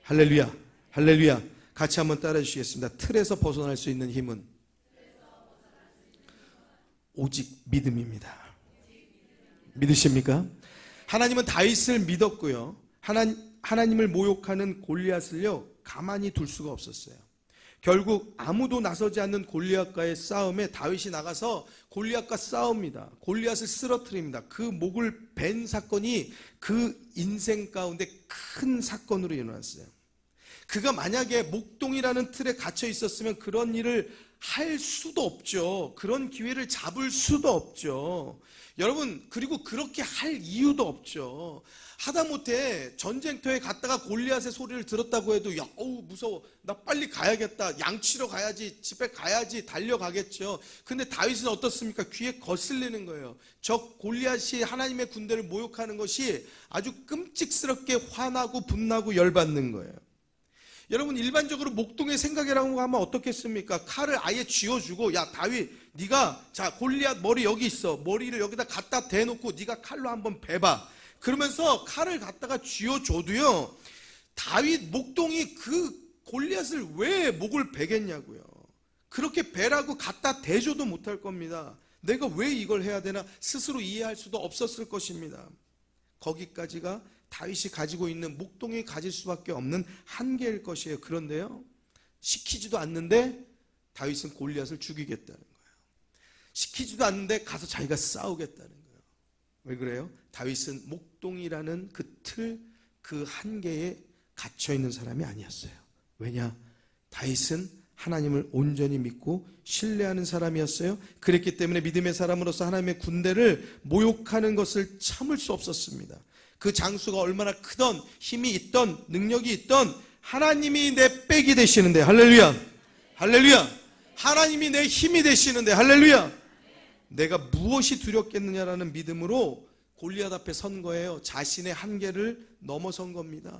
할렐루야, 할렐루야. 같이 한번 따라해 주시겠습니다. 틀에서 벗어날 수 있는 힘은 오직 믿음입니다. 믿으십니까? 하나님은 다윗을 믿었고요, 하나님을 모욕하는 골리앗을요 가만히 둘 수가 없었어요. 결국 아무도 나서지 않는 골리앗과의 싸움에 다윗이 나가서 골리앗과 싸웁니다. 골리앗을 쓰러뜨립니다. 그 목을 벤 사건이 그 인생 가운데 큰 사건으로 일어났어요. 그가 만약에 목동이라는 틀에 갇혀 있었으면 그런 일을 할 수도 없죠. 그런 기회를 잡을 수도 없죠. 여러분, 그리고 그렇게 할 이유도 없죠. 하다못해 전쟁터에 갔다가 골리앗의 소리를 들었다고 해도 야, 어우 무서워, 나 빨리 가야겠다, 양치러 가야지, 집에 가야지 달려가겠죠. 근데 다윗은 어떻습니까? 귀에 거슬리는 거예요. 저 골리앗이 하나님의 군대를 모욕하는 것이 아주 끔찍스럽게 화나고 분나고 열받는 거예요. 여러분, 일반적으로 목동의 생각이라고 하면 어떻겠습니까? 칼을 아예 쥐어주고, 야 다윗, 네가 자 골리앗 머리 여기 있어, 머리를 여기다 갖다 대놓고 네가 칼로 한번 베봐. 그러면서 칼을 갖다가 쥐어줘도요, 다윗 목동이 그 골리앗을 왜 목을 베겠냐고요. 그렇게 베라고 갖다 대줘도 못할 겁니다. 내가 왜 이걸 해야 되나 스스로 이해할 수도 없었을 것입니다. 거기까지가 다윗이 가지고 있는, 목동이 가질 수밖에 없는 한계일 것이에요. 그런데요, 시키지도 않는데 다윗은 골리앗을 죽이겠다는 거예요. 시키지도 않는데 가서 자기가 싸우겠다는 거예요. 왜 그래요? 다윗은 목동이라는 그 틀, 그 한계에 갇혀 있는 사람이 아니었어요. 왜냐? 다윗은 하나님을 온전히 믿고 신뢰하는 사람이었어요. 그랬기 때문에 믿음의 사람으로서 하나님의 군대를 모욕하는 것을 참을 수 없었습니다. 그 장수가 얼마나 크던, 힘이 있던, 능력이 있던, 하나님이 내 백이 되시는데, 할렐루야, 할렐루야, 하나님이 내 힘이 되시는데, 할렐루야, 내가 무엇이 두렵겠느냐라는 믿음으로 골리앗 앞에 선 거예요. 자신의 한계를 넘어선 겁니다.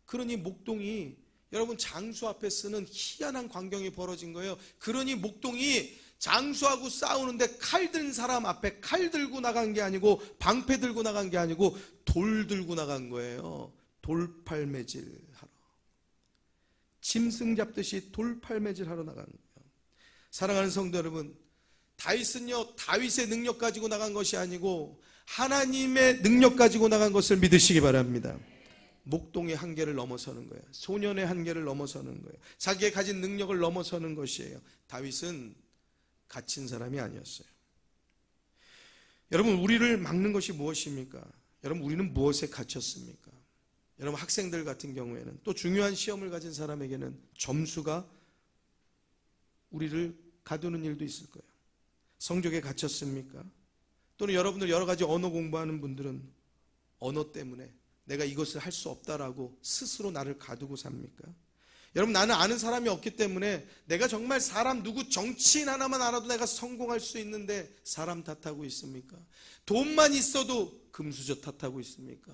그러니 목동이, 여러분, 장수 앞에 쓰는 희한한 광경이 벌어진 거예요. 그러니 목동이 장수하고 싸우는데 칼 든 사람 앞에 칼 들고 나간 게 아니고, 방패 들고 나간 게 아니고 돌 들고 나간 거예요. 돌팔매질 하러, 짐승 잡듯이 돌팔매질 하러 나간 거예요. 사랑하는 성도 여러분, 다윗은요, 다윗의 능력 가지고 나간 것이 아니고 하나님의 능력 가지고 나간 것을 믿으시기 바랍니다. 목동의 한계를 넘어서는 거예요. 소년의 한계를 넘어서는 거예요. 자기의 가진 능력을 넘어서는 것이에요. 다윗은 갇힌 사람이 아니었어요. 여러분, 우리를 막는 것이 무엇입니까? 여러분, 우리는 무엇에 갇혔습니까? 여러분, 학생들 같은 경우에는, 또 중요한 시험을 가진 사람에게는 점수가 우리를 가두는 일도 있을 거예요. 성적에 갇혔습니까? 또는 여러분들 여러 가지 언어 공부하는 분들은 언어 때문에 내가 이것을 할 수 없다라고 스스로 나를 가두고 삽니까? 여러분, 나는 아는 사람이 없기 때문에 내가 정말 사람 누구 정치인 하나만 알아도 내가 성공할 수 있는데 사람 탓하고 있습니까? 돈만 있어도 금수저 탓하고 있습니까?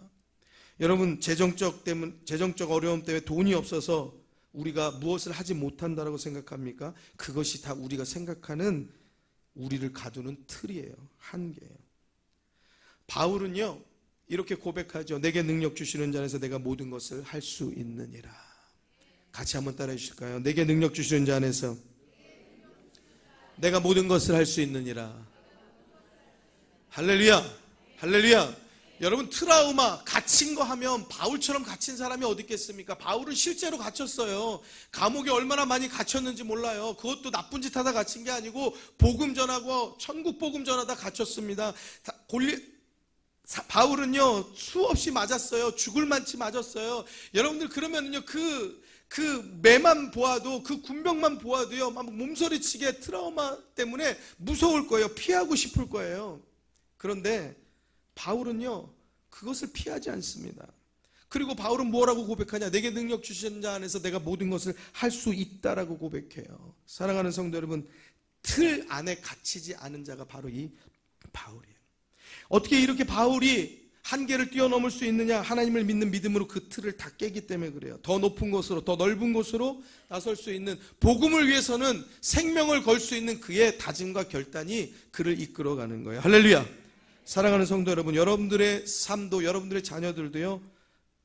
여러분, 재정적 어려움 때문에 돈이 없어서 우리가 무엇을 하지 못한다라고 생각합니까? 그것이 다 우리가 생각하는, 우리를 가두는 틀이에요. 한계예요. 바울은요, 이렇게 고백하죠. 내게 능력 주시는 자 안에서 내가 모든 것을 할 수 있느니라. 같이 한번 따라해 주실까요? 내게 능력 주시는 자 안에서 내가 모든 것을 할 수 있느니라. 할렐루야, 할렐루야. 여러분, 트라우마, 갇힌 거 하면 바울처럼 갇힌 사람이 어디 있겠습니까? 바울은 실제로 갇혔어요. 감옥에 얼마나 많이 갇혔는지 몰라요. 그것도 나쁜 짓 하다 갇힌 게 아니고 복음 전하고 천국 복음 전하다 갇혔습니다. 바울은요, 수없이 맞았어요. 죽을 만치 맞았어요. 여러분들, 그러면은요, 그 매만 보아도, 그 군병만 보아도요, 막 몸서리치게 트라우마 때문에 무서울 거예요. 피하고 싶을 거예요. 그런데 바울은요, 그것을 피하지 않습니다. 그리고 바울은 뭐라고 고백하냐? 내게 능력 주시는 자 안에서 내가 모든 것을 할 수 있다라고 고백해요. 사랑하는 성도 여러분, 틀 안에 갇히지 않은 자가 바로 이 바울이에요. 어떻게 이렇게 바울이 한계를 뛰어넘을 수 있느냐? 하나님을 믿는 믿음으로 그 틀을 다 깨기 때문에 그래요. 더 높은 곳으로, 더 넓은 곳으로 나설 수 있는, 복음을 위해서는 생명을 걸 수 있는 그의 다짐과 결단이 그를 이끌어가는 거예요. 할렐루야. 사랑하는 성도 여러분, 여러분들의 삶도, 여러분들의 자녀들도요,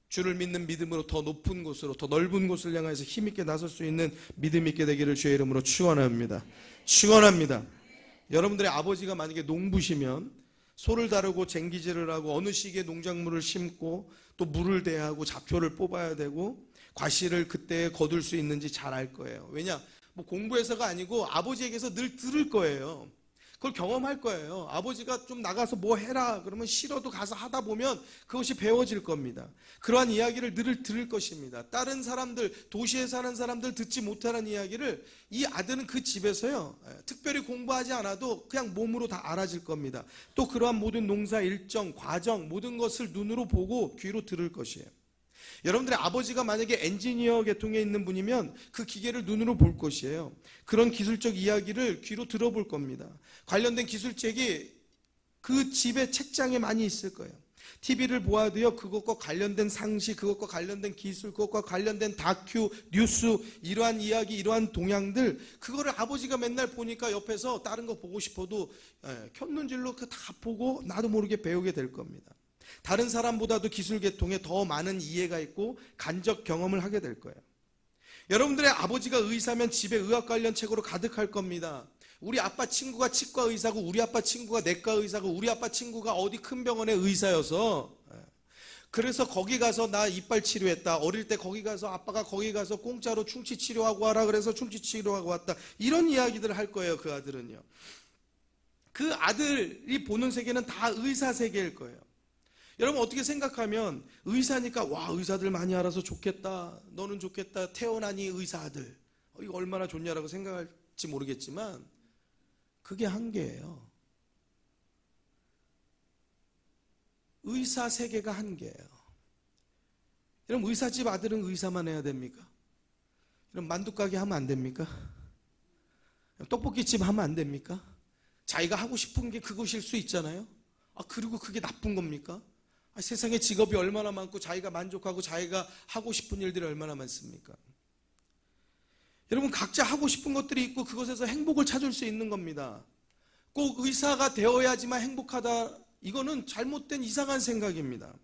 주를 믿는 믿음으로 더 높은 곳으로, 더 넓은 곳을 향해서 힘있게 나설 수 있는 믿음 있게 되기를 주의 이름으로 축원합니다. 축원합니다. 여러분들의 아버지가 만약에 농부시면 소를 다루고 쟁기질을 하고 어느 시기에 농작물을 심고 또 물을 대하고 잡초를 뽑아야 되고, 과실을 그때 거둘 수 있는지 잘 알 거예요. 왜냐? 뭐 공부해서가 아니고 아버지에게서 늘 들을 거예요. 그걸 경험할 거예요. 아버지가 좀 나가서 뭐 해라 그러면 싫어도 가서 하다 보면 그것이 배워질 겁니다. 그러한 이야기를 늘 들을 것입니다. 다른 사람들, 도시에 사는 사람들 듣지 못하는 이야기를 이 아들은 그 집에서요, 특별히 공부하지 않아도 그냥 몸으로 다 알아질 겁니다. 또 그러한 모든 농사 일정, 과정, 모든 것을 눈으로 보고 귀로 들을 것이에요. 여러분들의 아버지가 만약에 엔지니어 계통에 있는 분이면 그 기계를 눈으로 볼 것이에요. 그런 기술적 이야기를 귀로 들어볼 겁니다. 관련된 기술책이 그 집의 책장에 많이 있을 거예요. TV를 보아도요, 그것과 관련된 상식, 그것과 관련된 기술, 그것과 관련된 다큐, 뉴스, 이러한 이야기, 이러한 동향들, 그거를 아버지가 맨날 보니까 옆에서 다른 거 보고 싶어도 켰는줄로 다 보고 나도 모르게 배우게 될 겁니다. 다른 사람보다도 기술 계통에 더 많은 이해가 있고 간접 경험을 하게 될 거예요. 여러분들의 아버지가 의사면 집에 의학 관련 책으로 가득할 겁니다. 우리 아빠 친구가 치과 의사고, 우리 아빠 친구가 내과 의사고, 우리 아빠 친구가 어디 큰 병원의 의사여서, 그래서 거기 가서 나 이빨 치료했다. 어릴 때 거기 가서 아빠가 거기 가서 공짜로 충치 치료하고 와라 그래서 충치 치료하고 왔다. 이런 이야기들을 할 거예요. 그 아들은요. 그 아들이 보는 세계는 다 의사 세계일 거예요. 여러분 어떻게 생각하면 의사니까 와 의사들 많이 알아서 좋겠다. 너는 좋겠다. 태어나니 의사 아들. 이거 얼마나 좋냐라고 생각할지 모르겠지만 그게 한계예요. 의사 세계가 한계예요. 여러분 의사집 아들은 의사만 해야 됩니까? 여러분 만두가게 하면 안 됩니까? 떡볶이집 하면 안 됩니까? 자기가 하고 싶은 게 그것일 수 있잖아요. 그리고 그게 나쁜 겁니까? 세상에 직업이 얼마나 많고 자기가 만족하고 자기가 하고 싶은 일들이 얼마나 많습니까? 여러분 각자 하고 싶은 것들이 있고 그것에서 행복을 찾을 수 있는 겁니다. 꼭 의사가 되어야지만 행복하다, 이거는 잘못된 이상한 생각입니다.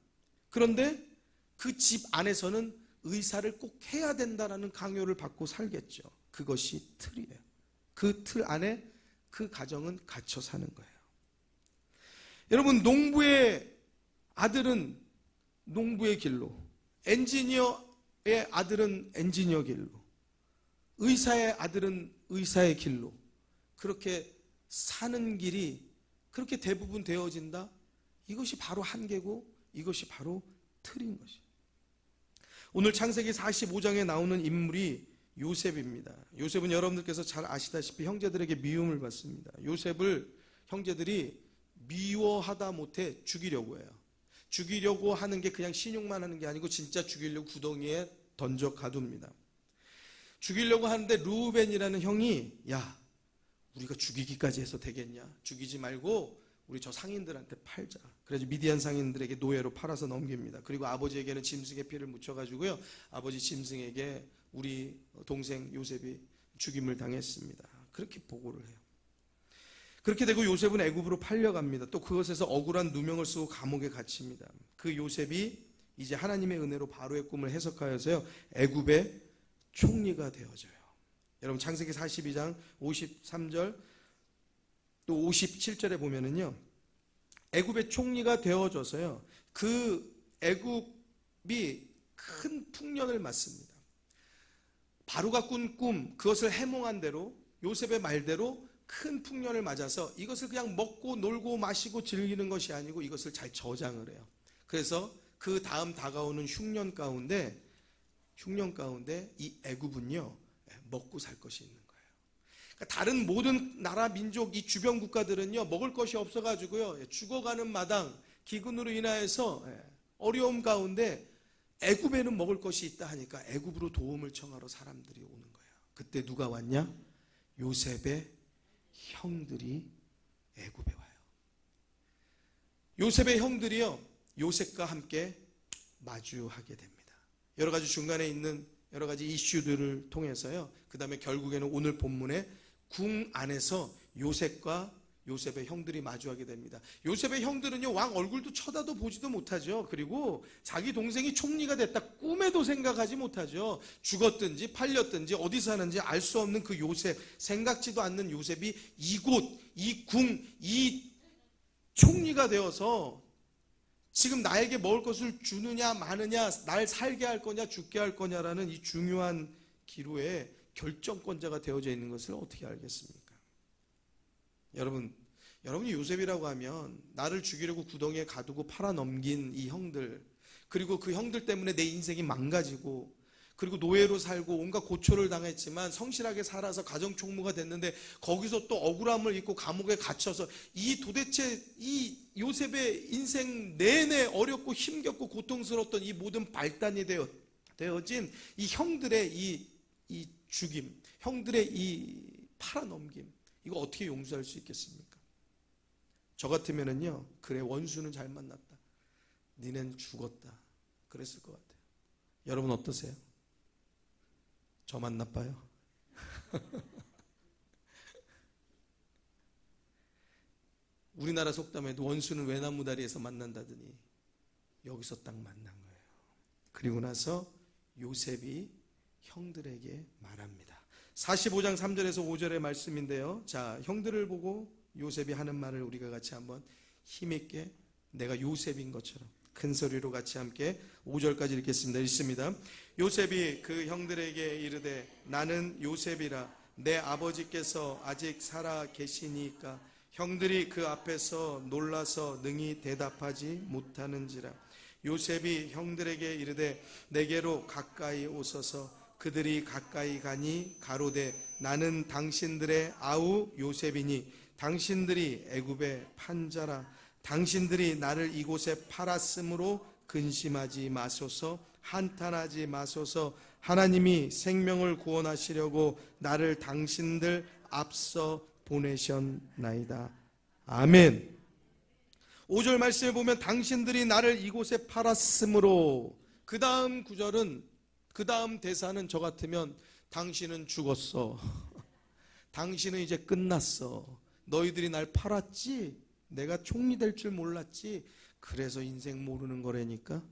그런데 그 집 안에서는 의사를 꼭 해야 된다는 강요를 받고 살겠죠. 그것이 틀이에요. 그 틀 안에 그 가정은 갇혀 사는 거예요. 여러분 농부의 아들은 농부의 길로, 엔지니어의 아들은 엔지니어 길로, 의사의 아들은 의사의 길로, 그렇게 사는 길이 그렇게 대부분 되어진다? 이것이 바로 한계고 이것이 바로 틀인 것이에요. 오늘 창세기 45장에 나오는 인물이 요셉입니다. 요셉은 여러분들께서 잘 아시다시피 형제들에게 미움을 받습니다. 요셉을 형제들이 미워하다 못해 죽이려고 해요. 죽이려고 하는 게 그냥 신용만 하는 게 아니고 진짜 죽이려고 구덩이에 던져 가둡니다. 죽이려고 하는데 르우벤이라는 형이 야 우리가 죽이기까지 해서 되겠냐? 죽이지 말고 우리 저 상인들한테 팔자. 그래서 미디안 상인들에게 노예로 팔아서 넘깁니다. 그리고 아버지에게는 짐승의 피를 묻혀가지고요, 아버지 짐승에게 우리 동생 요셉이 죽임을 당했습니다. 그렇게 보고를 해요. 그렇게 되고 요셉은 애굽으로 팔려갑니다. 또 그것에서 억울한 누명을 쓰고 감옥에 갇힙니다. 그 요셉이 이제 하나님의 은혜로 바로의 꿈을 해석하여서요 애굽의 총리가 되어져요. 여러분 창세기 42장 53절 또 57절에 보면은요 애굽의 총리가 되어져서요 그 애굽이 큰 풍년을 맞습니다. 바로가 꾼 꿈, 그것을 해몽한 대로 요셉의 말대로 큰 풍년을 맞아서 이것을 그냥 먹고 놀고 마시고 즐기는 것이 아니고 이것을 잘 저장을 해요. 그래서 그 다음 다가오는 흉년 가운데 이 애굽은요 먹고 살 것이 있는 거예요. 그러니까 다른 모든 나라 민족 이 주변 국가들은요 먹을 것이 없어가지고요 죽어가는 마당 기근으로 인하여서 어려움 가운데 애굽에는 먹을 것이 있다 하니까 애굽으로 도움을 청하러 사람들이 오는 거예요. 그때 누가 왔냐? 요셉의 형들이 애굽에 와요. 요셉의 형들이요 요셉과 함께 마주하게 됩니다. 여러 가지 중간에 있는 여러 가지 이슈들을 통해서요 그 다음에 결국에는 오늘 본문에 궁 안에서 요셉과 요셉의 형들이 마주하게 됩니다. 요셉의 형들은요 왕 얼굴도 쳐다도 보지도 못하죠. 그리고 자기 동생이 총리가 됐다 꿈에도 생각하지 못하죠. 죽었든지 팔렸든지 어디서 사는지 알 수 없는 그 요셉, 생각지도 않는 요셉이 이곳, 이 궁, 이 총리가 되어서 지금 나에게 먹을 것을 주느냐 마느냐, 날 살게 할 거냐 죽게 할 거냐라는 이 중요한 기로에 결정권자가 되어져 있는 것을 어떻게 알겠습니까? 여러분이 요셉이라고 하면 나를 죽이려고 구덩이에 가두고 팔아넘긴 이 형들, 그리고 그 형들 때문에 내 인생이 망가지고, 그리고 노예로 살고 온갖 고초를 당했지만 성실하게 살아서 가정총무가 됐는데 거기서 또 억울함을 입고 감옥에 갇혀서 도대체 이 요셉의 인생 내내 어렵고 힘겹고 고통스러웠던 이 모든 발단이 되어진 이 형들의 이 죽임, 형들의 이 팔아넘김, 이거 어떻게 용서할 수 있겠습니까? 저 같으면은요, 그래 원수는 잘 만났다, 니넨 죽었다, 그랬을 것 같아요. 여러분 어떠세요? 저만 나빠요? 우리나라 속담에도 원수는 외나무다리에서 만난다더니 여기서 딱 만난 거예요. 그리고 나서 요셉이 형들에게 말합니다. 45장 3절에서 5절의 말씀인데요. 자, 형들을 보고 요셉이 하는 말을 우리가 같이 한번 힘있게, 내가 요셉인 것처럼 큰 소리로 같이 함께 5절까지 읽겠습니다. 읽습니다. 요셉이 그 형들에게 이르되 나는 요셉이라, 내 아버지께서 아직 살아 계시니까 형들이 그 앞에서 놀라서 능히 대답하지 못하는지라. 요셉이 형들에게 이르되 내게로 가까이 오소서. 그들이 가까이 가니 가로되 나는 당신들의 아우 요셉이니 당신들이 애굽의 판자라. 당신들이 나를 이곳에 팔았으므로 근심하지 마소서, 한탄하지 마소서. 하나님이 생명을 구원하시려고 나를 당신들 앞서 보내셨나이다. 아멘. 5절 말씀을 보면 당신들이 나를 이곳에 팔았으므로, 그 다음 구절은, 그 다음 대사는 저 같으면 당신은 죽었어, 당신은 이제 끝났어, 너희들이 날 팔았지, 내가 총리 될 줄 몰랐지, 그래서 인생 모르는 거라니까,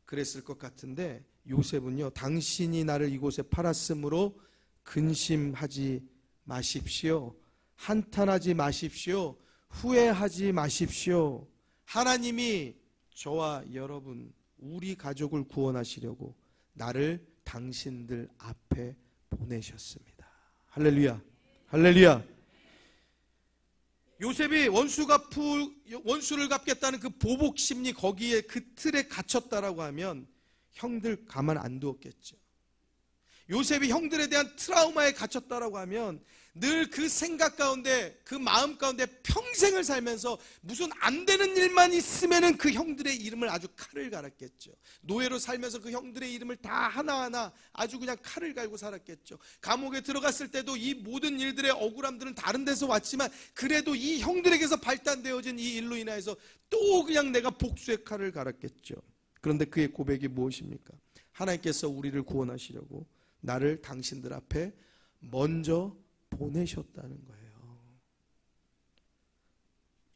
그랬을 것 같은데, 요셉은요, 당신이 나를 이곳에 팔았으므로 근심하지 마십시오, 한탄하지 마십시오, 후회하지 마십시오. 하나님이 저와 여러분, 우리 가족을 구원하시려고 나를 당신들 앞에 보내셨습니다. 할렐루야, 할렐루야. 요셉이 원수를 갚겠다는 그 보복 심리, 거기에 그 틀에 갇혔다라고 하면 형들 가만 안 두었겠죠. 요셉이 형들에 대한 트라우마에 갇혔다라고 하면 늘 그 생각 가운데, 그 마음 가운데 평생을 살면서 무슨 안 되는 일만 있으면은 그 형들의 이름을 아주 칼을 갈았겠죠. 노예로 살면서 그 형들의 이름을 다 하나하나 아주 그냥 칼을 갈고 살았겠죠. 감옥에 들어갔을 때도 이 모든 일들의 억울함들은 다른 데서 왔지만 그래도 이 형들에게서 발단되어진 이 일로 인하여서 또 그냥 내가 복수의 칼을 갈았겠죠. 그런데 그의 고백이 무엇입니까? 하나님께서 우리를 구원하시려고 나를 당신들 앞에 먼저 보내셨다는 거예요.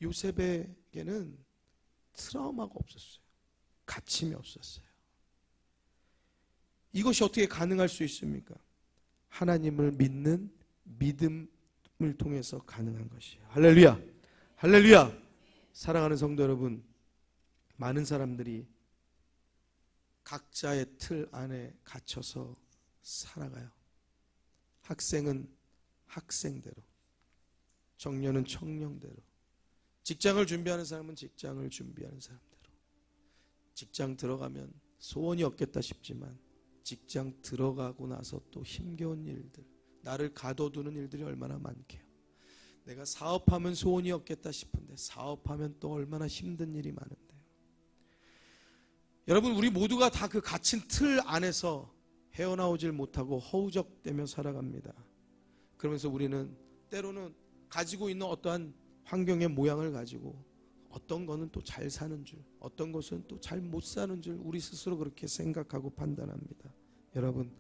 요셉에게는 트라우마가 없었어요. 갇힘이 없었어요. 이것이 어떻게 가능할 수 있습니까? 하나님을 믿는 믿음을 통해서 가능한 것이에요. 할렐루야, 할렐루야. 사랑하는 성도 여러분, 많은 사람들이 각자의 틀 안에 갇혀서 살아가요. 학생은 학생대로, 청년은 청년대로, 직장을 준비하는 사람은 직장을 준비하는 사람대로. 직장 들어가면 소원이 없겠다 싶지만 직장 들어가고 나서 또 힘겨운 일들, 나를 가둬두는 일들이 얼마나 많게요. 내가 사업하면 소원이 없겠다 싶은데 사업하면 또 얼마나 힘든 일이 많은데요. 여러분, 우리 모두가 다 그 갇힌 틀 안에서 헤어나오질 못하고 허우적대며 살아갑니다. 그러면서 우리는 때로는 가지고 있는 어떠한 환경의 모양을 가지고 어떤 거는 또 잘 사는 줄, 어떤 것은 또 잘 못 사는 줄 우리 스스로 그렇게 생각하고 판단합니다. 여러분,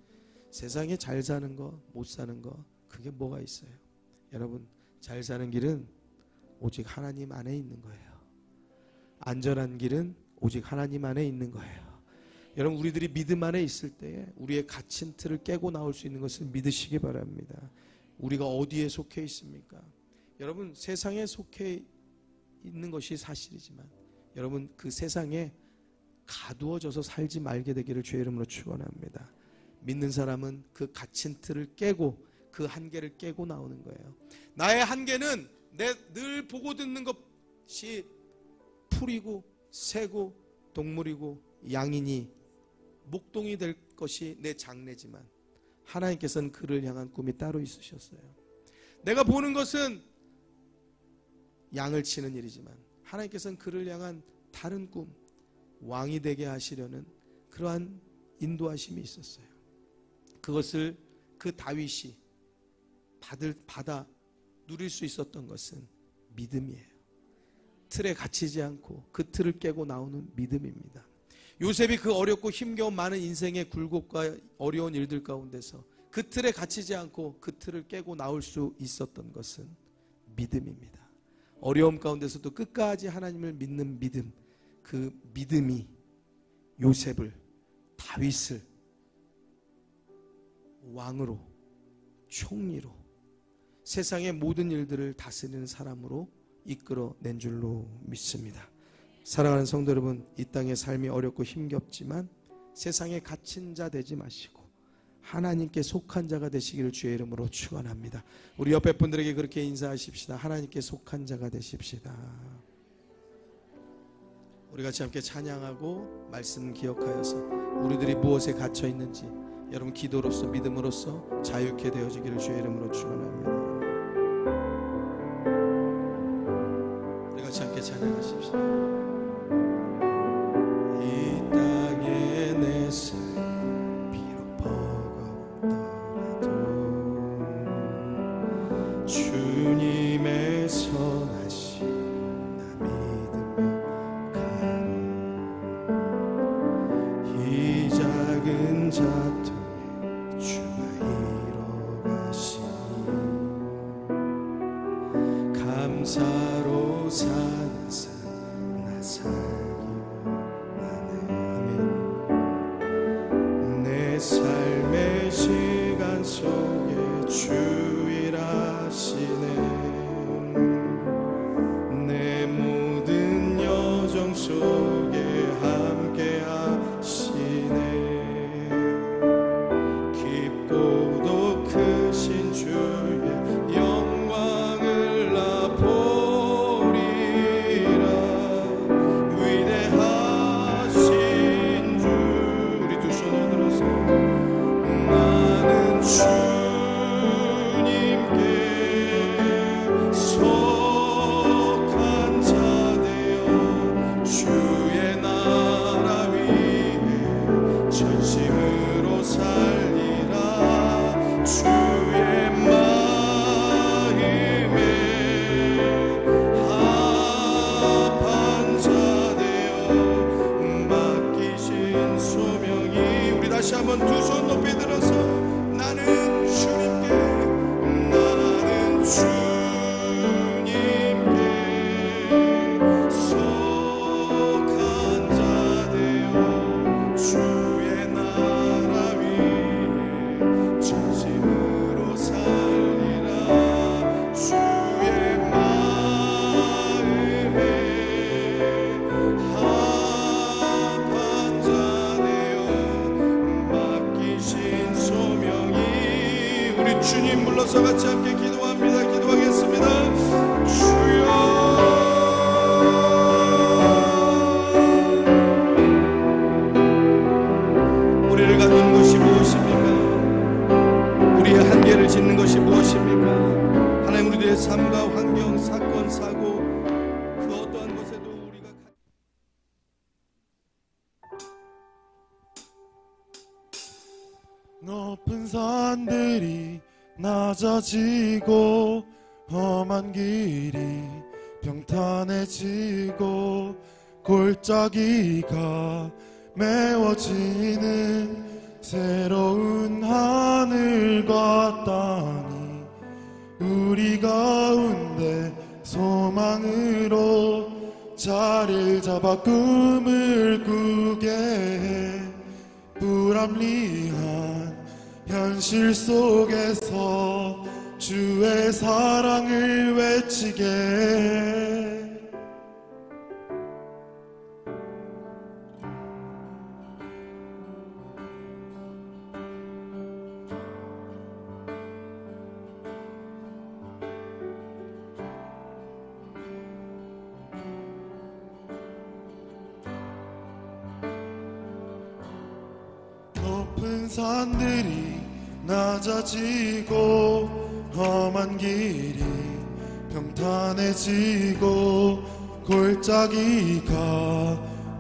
세상에 잘 사는 거, 못 사는 거, 그게 뭐가 있어요? 여러분, 잘 사는 길은 오직 하나님 안에 있는 거예요. 안전한 길은 오직 하나님 안에 있는 거예요. 여러분, 우리들이 믿음 안에 있을 때에 우리의 갇힌 틀을 깨고 나올 수 있는 것을 믿으시기 바랍니다. 우리가 어디에 속해 있습니까? 여러분, 세상에 속해 있는 것이 사실이지만 여러분 그 세상에 가두어져서 살지 말게 되기를 주의 이름으로 축원합니다. 믿는 사람은 그 갇힌 틀을 깨고 그 한계를 깨고 나오는 거예요. 나의 한계는 내 늘 보고 듣는 것이 풀이고 새고 동물이고 양이니 목동이 될 것이 내 장래지만 하나님께서는 그를 향한 꿈이 따로 있으셨어요. 내가 보는 것은 양을 치는 일이지만 하나님께서는 그를 향한 다른 꿈, 왕이 되게 하시려는 그러한 인도하심이 있었어요. 그것을 그 다윗이 받아 누릴 수 있었던 것은 믿음이에요. 틀에 갇히지 않고 그 틀을 깨고 나오는 믿음입니다. 요셉이 그 어렵고 힘겨운 많은 인생의 굴곡과 어려운 일들 가운데서 그 틀에 갇히지 않고 그 틀을 깨고 나올 수 있었던 것은 믿음입니다. 어려움 가운데서도 끝까지 하나님을 믿는 믿음, 그 믿음이 요셉을, 다윗을 왕으로, 총리로, 세상의 모든 일들을 다스리는 사람으로 이끌어낸 줄로 믿습니다. 사랑하는 성도 여러분, 이 땅의 삶이 어렵고 힘겹지만 세상에 갇힌 자 되지 마시고 하나님께 속한 자가 되시기를 주의 이름으로 축원합니다. 우리 옆에 분들에게 그렇게 인사하십시다. 하나님께 속한 자가 되십시다. 우리 같이 함께 찬양하고 말씀 기억하여서 우리들이 무엇에 갇혀 있는지 여러분 기도로서 믿음으로써 자유케 되어지기를 주의 이름으로 축원합니다. 우리 같이 함께 찬양하십시다. 이 땅에 내 삶 비록 버겁더라도 주님의 선하심 나 믿으며 가리 이 작은 자통에 주가 이뤄가시니 감사로 사는 삶 나 살기로 내 삶의 시간 속에 주일하시네 내 모든 여정 속에 함께 하시네 깊고도 크신 주의 영광을 나 보리라 위대하신 주 우리 두 손을 들어서 나는 주님께 속한 자 되어 주의 나라 위에 전심으로 살리라 주의 마음에 합한 자 되어 맡기신 소명이 우리 다시 한번 두 손 높이 들어서 나는 주님께 속한 자 되어 주의 나라 위에 전심으로 살리라 주의 마음에 합한 자 되어 맡기신 소명이 우리 주님 불러서 같이 함께 기도합니다. 기도하겠습니다. 주여 우리를 가둔 것이 무엇입니까? 우리의 한계를 짓는 것이 무엇입니까? 하나님 우리들의 삶과 환경, 사건, 사고 그 어떠한 것에도 우리가 높은 산들이 낮아지고 험한 길이 평탄해지고 골짜기가 메워지는 새로운 하늘과 땅이 우리 가운데 소망으로 자리를 잡아 꿈을 꾸게 해 불합리한 현실 속에서 주의 사랑을 외치게 해 산들이 낮아지고 험한 길이 평탄해지고 골짜기가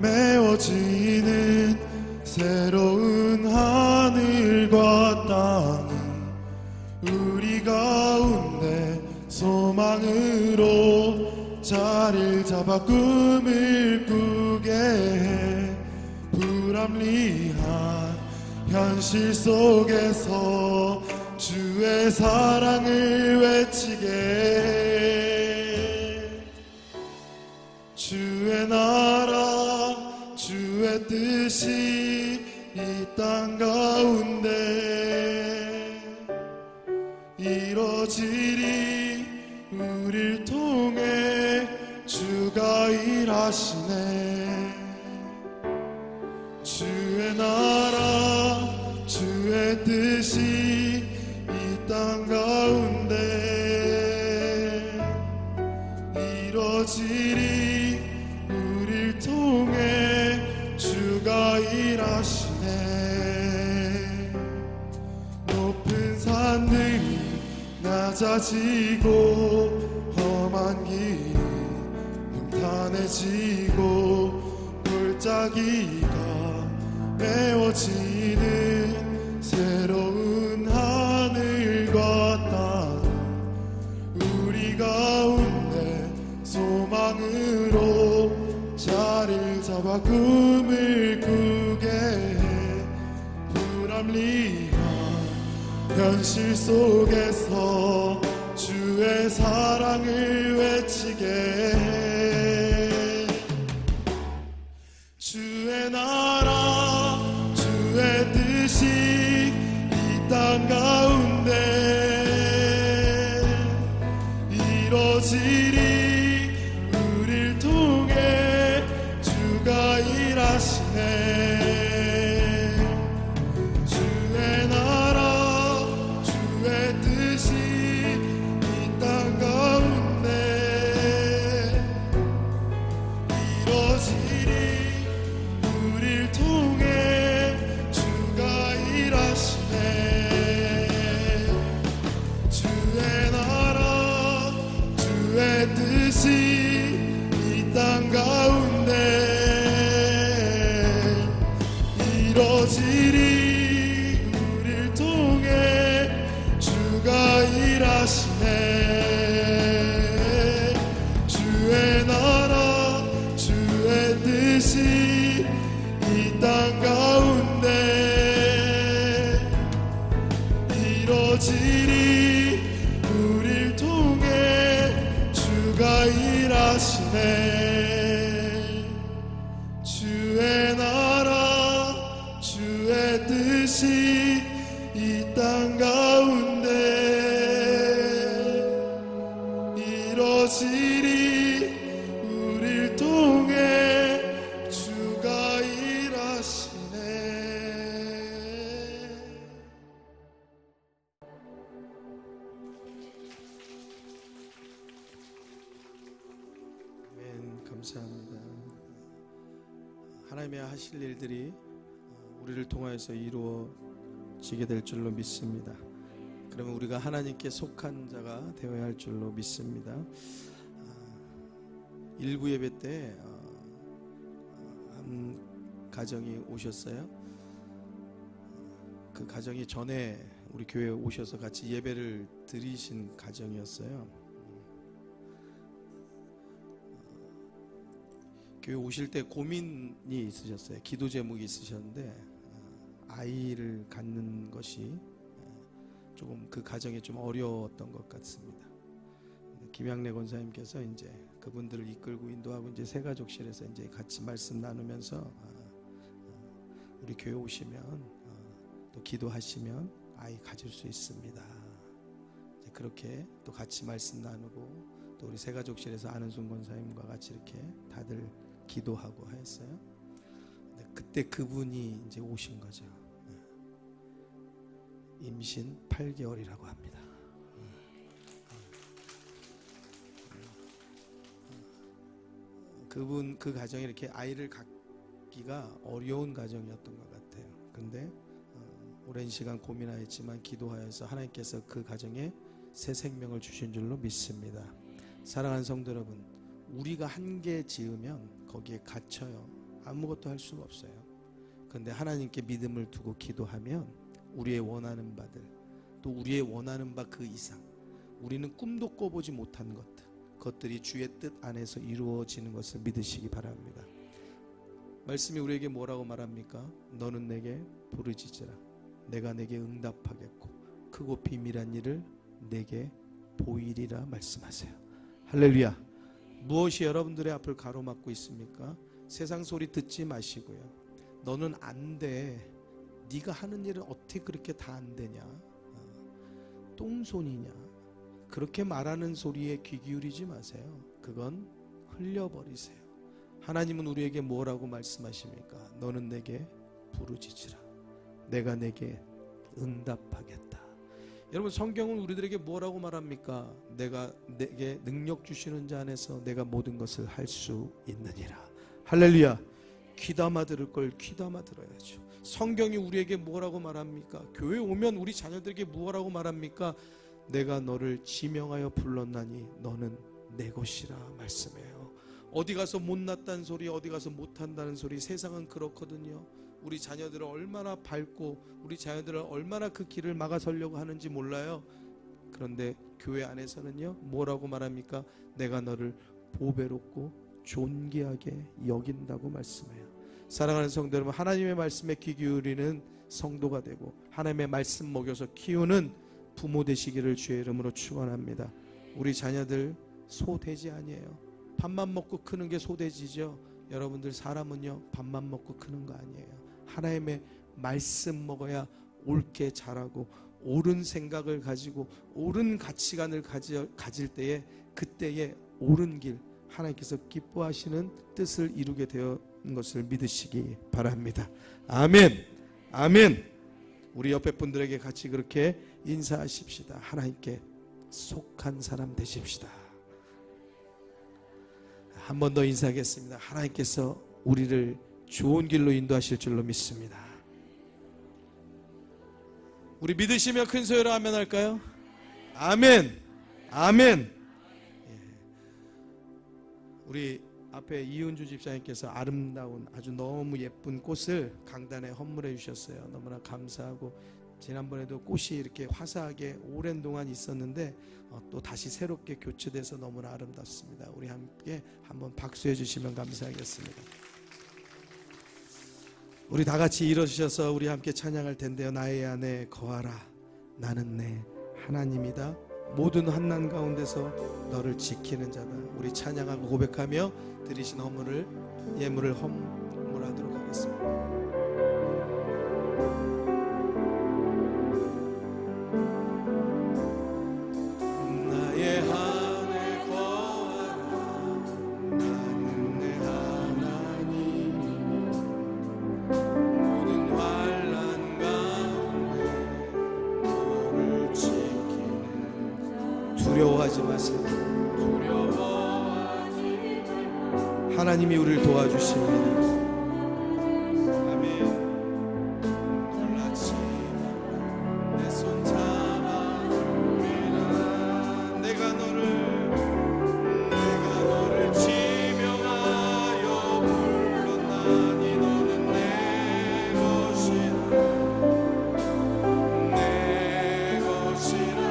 메워지는 새로운 하늘과 땅이 우리 가운데 소망으로 자리를 잡아 꿈을 꾸게 해. 불합리한 현실 속에서 주의 사랑을 외치게 해. 주의 나라 주의 뜻이 이 땅 가운데 이뤄지리. 우릴 통해 주가 일하시네. 주의 나라 주의 뜻이 이 땅 가운데 이뤄지리. 우릴 통해 주가 일하시네. 높은 산들이 낮아지고 험한 길이 평탄해지고 골짜기가 메워지는 새로운 하늘과 땅 우리 가운데 소망으로 자리를 잡아 꿈을 꾸게 해. 불합리한 현실 속에서 주의 사랑을 외치게 해. 주의 나라 주의 뜻이 이 땅 가운데 이뤄지리. 우릴 통해 주가 일하시네. 주의 나라 주의 뜻이 이 땅 가운데 이뤄지리. 우릴 통해 주가 일하시네. 주의 나라 주의 뜻이 이 땅 가운데 이뤄지리. 우릴 통해 주가 일하시네. 주의 나라 주의 뜻이 이 땅 가운데 이뤄지리. 우릴 통해 주가 일하시네. 주의 나라 주의 뜻이 이 땅 가운데 이뤄지리. 우릴 통해 주가 일하시네. 아멘. 감사합니다. 하나님의 하실 일들이 우리를 통하여서 이루어지게 될 줄로 믿습니다. 그러면 우리가 하나님께 속한 자가 되어야 할 줄로 믿습니다. 일부 예배 때 한 가정이 오셨어요. 그 가정이 전에 우리 교회에 오셔서 같이 예배를 드리신 가정이었어요. 교회 오실 때 고민이 있으셨어요. 기도 제목이 있으셨는데 아이를 갖는 것이 조금 그 가정이 좀 어려웠던 것 같습니다. 김양래 권사님께서 이제 그분들을 이끌고 인도하고 이제 새가족실에서 이제 같이 말씀 나누면서 우리 교회 오시면 또 기도하시면 아이 가질 수 있습니다. 이제 그렇게 또 같이 말씀 나누고 또 우리 새가족실에서 안은순 권사님과 같이 이렇게 다들 기도하고 하였어요. 근데 그때 그분이 이제 오신 거죠. 임신 8개월이라고 합니다. 그분 그 가정이 이렇게 아이를 갖기가 어려운 가정이었던 것 같아요. 근데 오랜 시간 고민하였지만 기도하여서 하나님께서 그 가정에 새 생명을 주신 줄로 믿습니다. 사랑하는 성도 여러분, 우리가 한계 지으면 거기에 갇혀요. 아무것도 할 수가 없어요. 그런데 하나님께 믿음을 두고 기도하면 우리의 원하는 바들, 또 우리의 원하는 바 그 이상, 우리는 꿈도 꿔보지 못한 그것들이 주의 뜻 안에서 이루어지는 것을 믿으시기 바랍니다. 말씀이 우리에게 뭐라고 말합니까? 너는 내게 부르짖으라. 내가 내게 응답하겠고 크고 비밀한 일을 내게 보이리라 말씀하세요. 할렐루야. 무엇이 여러분들의 앞을 가로막고 있습니까? 세상 소리 듣지 마시고요. 너는 안 돼. 네가 하는 일은 어떻게 그렇게 다 안 되냐? 똥손이냐? 그렇게 말하는 소리에 귀 기울이지 마세요. 그건 흘려버리세요. 하나님은 우리에게 뭐라고 말씀하십니까? 너는 내게 부르짖으라. 내가 내게 응답하겠다. 여러분, 성경은 우리들에게 뭐라고 말합니까? 내가 내게 능력 주시는 자 안에서 내가 모든 것을 할 수 있느니라. 할렐루야. 귀담아 들을 걸 귀담아 들어야죠. 성경이 우리에게 뭐라고 말합니까? 교회 오면 우리 자녀들에게 뭐라고 말합니까? 내가 너를 지명하여 불렀나니 너는 내 것이라 말씀해요. 어디 가서 못났다는 소리, 어디 가서 못한다는 소리, 세상은 그렇거든요. 우리 자녀들을 얼마나 밟고 우리 자녀들을 얼마나 그 길을 막아서려고 하는지 몰라요. 그런데 교회 안에서는요, 뭐라고 말합니까? 내가 너를 보배롭고 존귀하게 여긴다고 말씀해요. 사랑하는 성도 여러분, 하나님의 말씀에 귀 기울이는 성도가 되고 하나님의 말씀 먹여서 키우는 부모 되시기를 주의 이름으로 축원합니다. 우리 자녀들 소돼지 아니에요. 밥만 먹고 크는 게 소돼지죠. 여러분들 사람은요, 밥만 먹고 크는 거 아니에요. 하나님의 말씀 먹어야 옳게 자라고 옳은 생각을 가지고 옳은 가치관을 가질 때에, 그때에 옳은 길, 하나님께서 기뻐하시는 뜻을 이루게 되는 것을 믿으시기 바랍니다. 아멘. 아멘. 우리 옆에 분들에게 같이 그렇게 인사하십시다. 하나님께 속한 사람 되십시다. 한 번 더 인사하겠습니다. 하나님께서 우리를 좋은 길로 인도하실 줄로 믿습니다. 우리 믿으시며 큰 소리로 아멘 할까요? 아멘. 아멘. 우리 앞에 이은주 집사님께서 아름다운 아주 너무 예쁜 꽃을 강단에 헌물해 주셨어요. 너무나 감사하고, 지난번에도 꽃이 이렇게 화사하게 오랜 동안 있었는데 또 다시 새롭게 교체돼서 너무나 아름답습니다. 우리 함께 한번 박수해 주시면 감사하겠습니다. 우리 다 같이 일어서셔서 우리 함께 찬양할 텐데요. 나의 안에 거하라. 나는 내 하나님이다. 모든 환난 가운데서 너를 지키는 자다. 우리 찬양하고 고백하며 드리신 예물을 헌물하도록 하겠습니다. 나의 안에 거하라. 나는 내 하나님. 모든 환난 가운데 너를 지키는. 두려워하지 마세요. 하나님이 우리를 도와주십니다. 아멘. 놀라지 마라. 내 손 잡아주리라. 내가 너를 지명하여 불렀나니 너는 내 것이라. 내 것이라.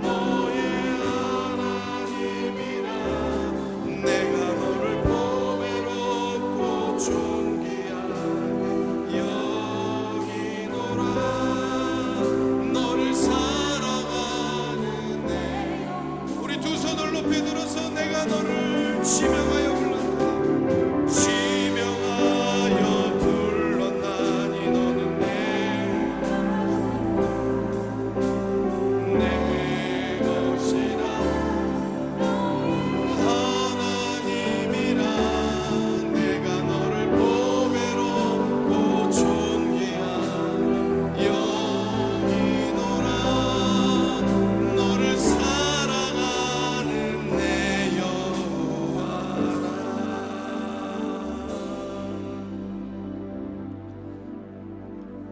너의 하나님이라. 내가 너를 보배롭고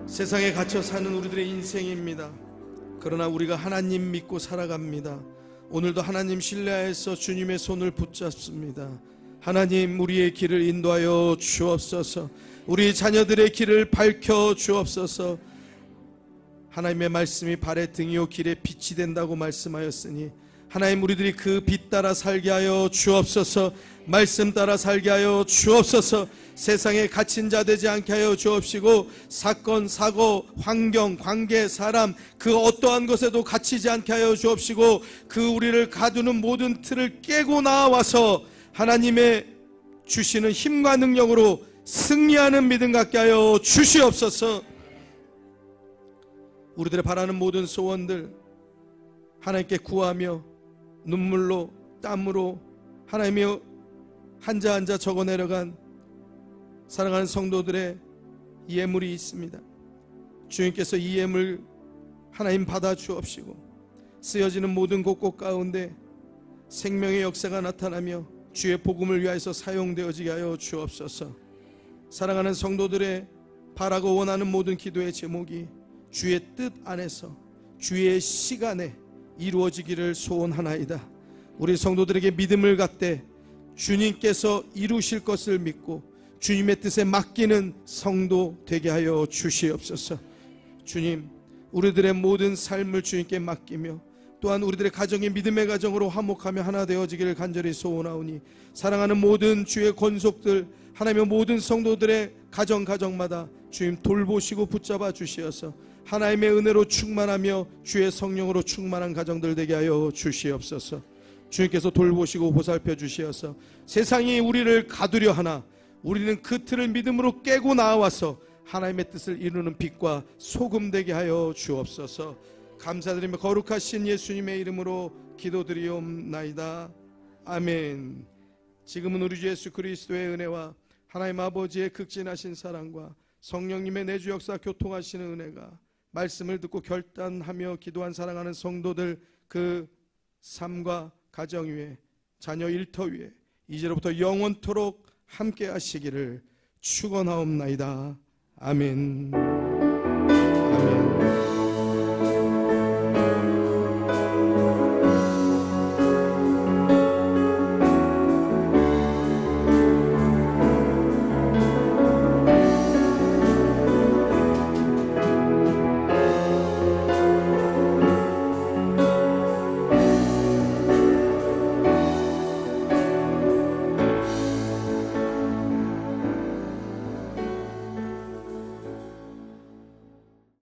세상에 갇혀 사는 우리들의 인생입니다. 그러나 우리가 하나님 믿고 살아갑니다. 오늘도 하나님 신뢰해서 주님의 손을 붙잡습니다. 하나님, 우리의 길을 인도하여 주옵소서. 우리 자녀들의 길을 밝혀 주옵소서. 하나님의 말씀이 발의 등이요 길에 빛이 된다고 말씀하였으니 하나님, 우리들이 그 빛 따라 살게 하여 주옵소서. 말씀 따라 살게 하여 주옵소서. 세상에 갇힌 자 되지 않게 하여 주옵시고, 사건, 사고, 환경, 관계, 사람 그 어떠한 것에도 갇히지 않게 하여 주옵시고, 그 우리를 가두는 모든 틀을 깨고 나와서 하나님의 주시는 힘과 능력으로 승리하는 믿음 갖게 하여 주시옵소서. 우리들의 바라는 모든 소원들 하나님께 구하며 눈물로 땀으로 하나님이 한자 한자 적어 내려간 사랑하는 성도들의 예물이 있습니다. 주님께서 이 예물 하나님 받아 주옵시고, 쓰여지는 모든 곳곳 가운데 생명의 역사가 나타나며 주의 복음을 위하여서 사용되어지게 하여 주옵소서. 사랑하는 성도들의 바라고 원하는 모든 기도의 제목이 주의 뜻 안에서 주의 시간에 이루어지기를 소원하나이다. 우리 성도들에게 믿음을 갖되 주님께서 이루실 것을 믿고 주님의 뜻에 맡기는 성도 되게 하여 주시옵소서. 주님, 우리들의 모든 삶을 주님께 맡기며 또한 우리들의 가정이 믿음의 가정으로 화목하며 하나 되어지기를 간절히 소원하오니, 사랑하는 모든 주의 권속들 하나님의 모든 성도들의 가정마다 주님 돌보시고 붙잡아 주시어서 하나님의 은혜로 충만하며 주의 성령으로 충만한 가정들 되게 하여 주시옵소서. 주님께서 돌보시고 보살펴 주시어서 세상이 우리를 가두려 하나 우리는 그 틀을 믿음으로 깨고 나와서 하나님의 뜻을 이루는 빛과 소금 되게 하여 주옵소서. 감사드리며 거룩하신 예수님의 이름으로 기도드리옵나이다. 아멘. 지금은 우리 주 예수 그리스도의 은혜와 하나님 아버지의 극진하신 사랑과 성령님의 내주 역사 교통하시는 은혜가 말씀을 듣고 결단하며 기도한 사랑하는 성도들 그 삶과 가정 위에 자녀 일터 위에 이제로부터 영원토록 함께 하시기를 축원하옵나이다. 아멘.